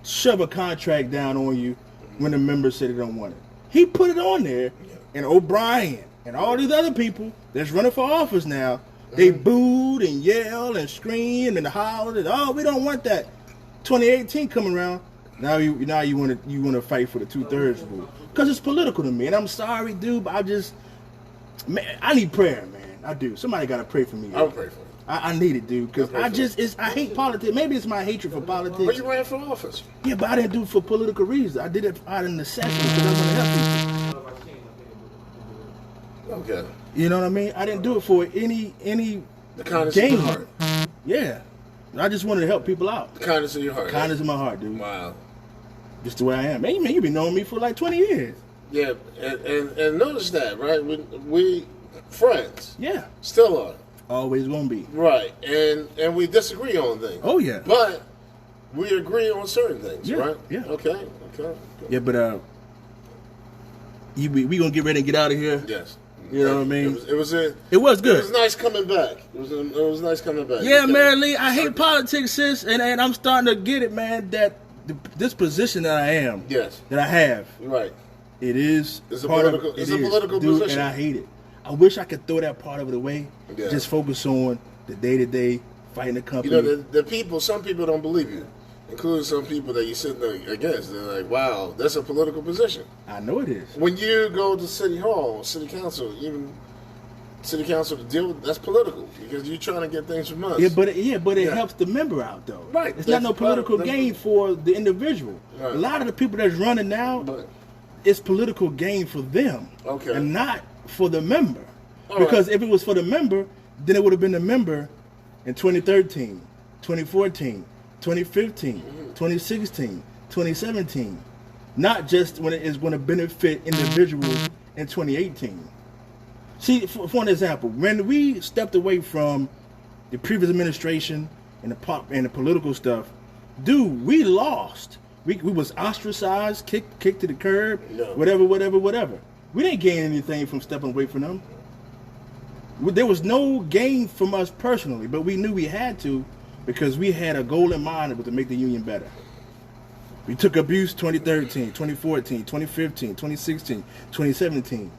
shove a contract down on you when the members say they don't want it. He put it on there, and O'Brien and all these other people that's running for office now, they booed and yelled and screamed and hollered and, oh, we don't want that. 2018 coming around, now you want to fight for the 2/3 rule because it's political to me. And I'm sorry, dude, but I need prayer, man. I do. Somebody got to pray for me. I would pray for you. I need it, dude, because I hate politics. Maybe it's my hatred for politics. But you ran for office. Yeah, but I didn't do it for political reasons. I did it out of necessity because I want to help people. Okay. You know what I mean? I didn't do it for any The kindness gain. of your heart. Yeah, I just wanted to help people out. The kindness of your heart. Kindness in my heart, dude. Wow. Just the way I am. Man, you've been knowing me for like 20 years. Yeah, and notice that, right? We friends. Yeah, Still are. always gonna be. Right. And we disagree on things. Oh yeah. But we agree on certain things, Yeah, right? yeah. Okay. Yeah, but we gonna get ready and get out of here. Yes. You know what I mean? It was It was It was good. nice coming back. It was nice coming back. Yeah, Okay. man, Lee, I hate politics, sis, and I'm starting to get it, man, that this position that I am, Yes. that I have, Right. it is It's a part political- of it's it a is, political dude, position. and I hate it. I wish I could throw that part of it away, Yeah. just focus on the day-to-day fighting the You company. know, the people, some people don't believe you, including some people that you're sitting there against. They're like, wow, that's a political position. I know it is. When you go to city hall, city council, even city council to deal with, that's political because you're trying to get things from us. Yeah, but it Yeah. helps the member out though. Right. It's not no That's political part of- gain for the individual. Right. A lot of the people that's running now, But- it's political gain for them, Okay. and not for the member. All Because right. if it was for the member, then it would have been the member in 2013, 2014, 2015, 2016, 2017. Not just when it is going to benefit individuals in 2018. See, for an example, when we stepped away from the previous administration and the political stuff, dude, we lost. We was ostracized, kicked to the curb, Yeah. whatever. We didn't gain anything from stepping away from them. There was no gain from us personally, but we knew we had to because we had a goal in mind. It was to make the union better. We took abuse 2013, 2014, 2015, 2016, 2017.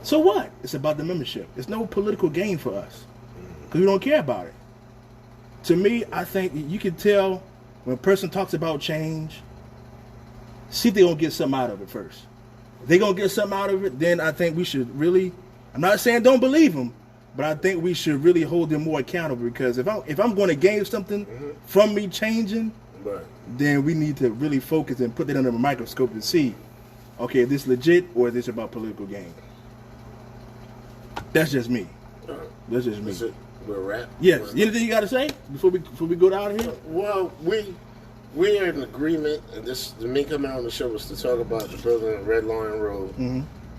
So what? It's about the membership. It's no political gain for us because we don't care about it. To me, I think you can tell when a person talks about change, see if they're going to get something out of it first. If they're going to get something out of it, then I think we should really, I'm not saying don't believe them, but I think we should really hold them more accountable because if I'm going to gain something from me changing, Right. then we need to really focus and put that under a microscope to see, okay, is this legit or is this about political gain? That's just me. That's just me. Is it? We're wrapped. Yes. Anything you got to say before we go down here? Well, we are in agreement, and me coming on the show was to talk about the building on Red Lion Road,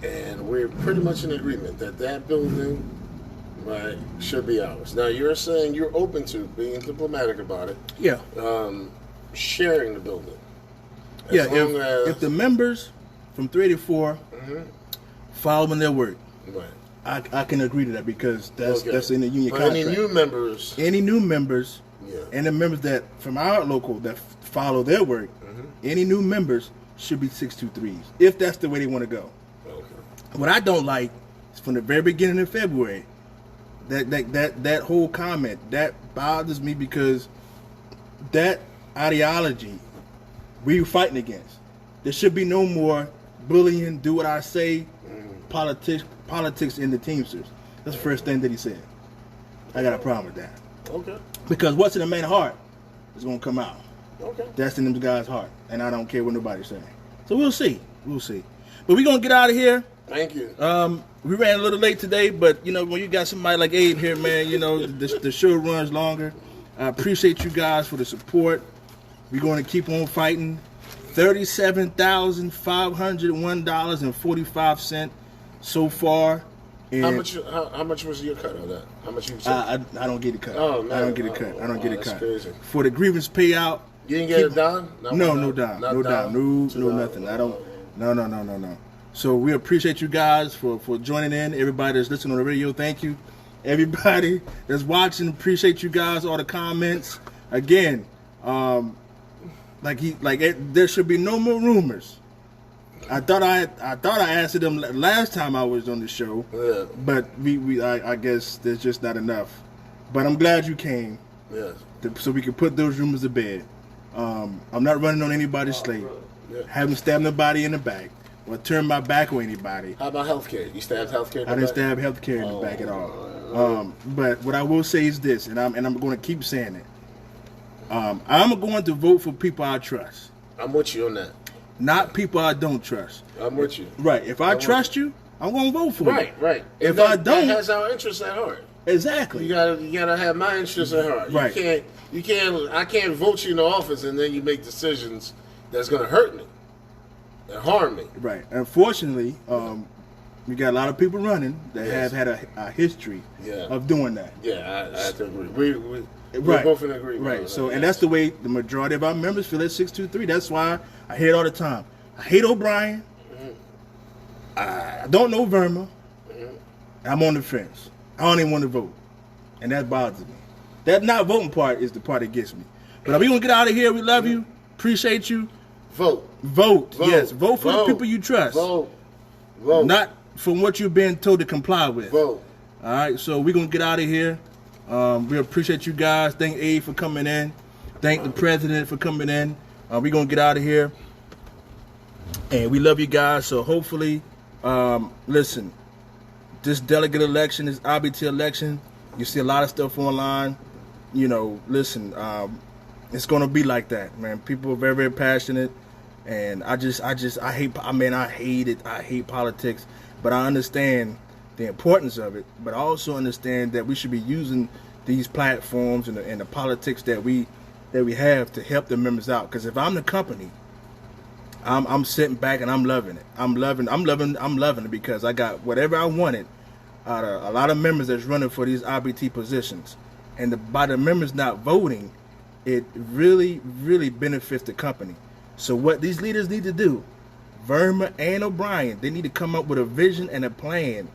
and we're pretty much in agreement that building, right, should be ours. Now you're saying you're open to being diplomatic about it, Yeah. sharing the building. Yeah. long as- If the members from 384 following their work, right. I can agree to that because Okay. that's in the union But contract. any new members, Any new members yeah, and the members that from our local that follow their work, any new members should be 623s if that's the way they want to go. okay. What I don't like is from the very beginning of February, that whole comment that bothers me because that ideology we're fighting against. There should be no more bullying, do what I say, politics in the Teamsters. That's the first thing that he said. I got a problem with that. Okay. Because what's in the man's heart is going to come out. Okay. That's in them guys' heart. And I don't care what nobody's saying. So we'll see. We'll see. But we're going to get out of here. Thank you. We ran a little late today, but, when you got somebody like Abe here, man, the show runs longer. I appreciate you guys for the support. We're going to keep on fighting. $37,501.45 so far. And How much was your cut on that? How much you said? I don't get it cut. Oh, man. I don't get it cut. I don't get it That's cut. crazy. For the grievance payout. You didn't get a dime? No dime. No dime. No nothing. I don't. No. So we appreciate you guys for joining in. Everybody that's listening on the radio, thank you. Everybody that's watching, appreciate you guys. All the comments. Again, there should be no more rumors. I thought I answered them last time I was on the show, Yeah. but I guess there's just not enough. But I'm glad you came, Yes. so we can put those rumors to bed. I'm not running on anybody's slate. Yeah. Haven't stabbed nobody in the back or turned my back on anybody. How about healthcare? You stabbed healthcare? I didn't stab healthcare in the back at all. But what I will say is this, and I'm going to keep saying it. I'm going to vote for people I trust, I'm with you on that. not people I don't trust. I'm with you. Right. If I trust you, I'm going to vote for you. Right. If And that, I don't- that has our interests at heart. Exactly. You gotta have my interests at heart. Right. I can't vote you in the office and then you make decisions that's gonna hurt me and harm me. Right. Unfortunately, we got a lot of people running that Yes. have had a history Yeah. of doing that. Yeah, I have to agree. We're Right. both in agreement. Right. on So, that. and that's the way the majority of our members feel at 623. That's why I hear it all the time. I hate O'Brien. I don't know Verma. I'm on the fence. I don't even want to vote. And that bothers me. That not voting part is the part that gets me. But we're going to get out of here. We love you. Appreciate you. Vote. Vote. Yes. Vote for the Vote. people you trust. Vote. Not from what you've been told to comply with. Vote. All right, so we're going to get out of here. We appreciate you guys. Thank Abe for coming in. Thank the president for coming in. We're going to get out of here. And we love you guys. So hopefully, listen, this delegate election, this IBT election, you see a lot of stuff online. Listen, it's going to be like that, man. People are very, very passionate. And I hate it. I hate politics. But I understand the importance of it, but I also understand that we should be using these platforms and the politics that we have to help the members out. Because if I'm the company, I'm sitting back and I'm loving it. I'm loving it because I got whatever I wanted out of a lot of members that's running for these IBT positions, and by the members not voting, it really, really benefits the company. So what these leaders need to do, Verma and O'Brien, they need to come up with a vision and a plan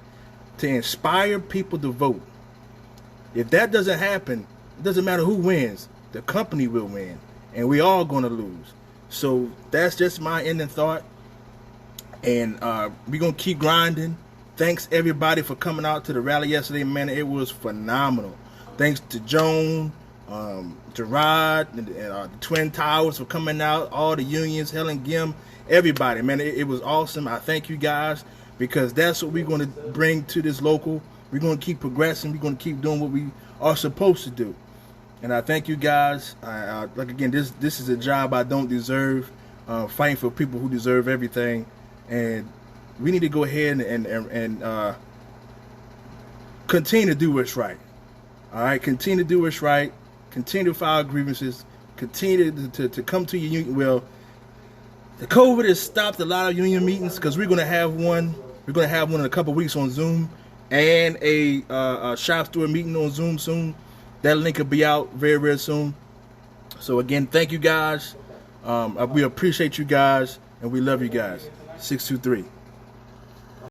to inspire people to vote. If that doesn't happen, it doesn't matter who wins, the company will win, and we all going to lose. So that's just my ending thought, and we're going to keep grinding. Thanks everybody for coming out to the rally yesterday, man. It was phenomenal. Thanks to Joan, Gerard, and the Twin Towers for coming out, all the unions, Helen Gim, everybody, man. It was awesome. I thank you guys, because that's what we're going to bring to this local. We're going to keep progressing. We're going to keep doing what we are supposed to do. And I thank you guys. Again, this is a job I don't deserve, fighting for people who deserve everything. And we need to go ahead and continue to do what's right. All right, continue to do what's right. Continue to file grievances. Continue to come to your union. Well, the COVID has stopped a lot of union meetings because we're going to have one. We're going to have one in a couple weeks on Zoom, and a shop steward meeting on Zoom soon. That link will be out very, very soon. So again, thank you guys. We appreciate you guys, and we love you guys. 623.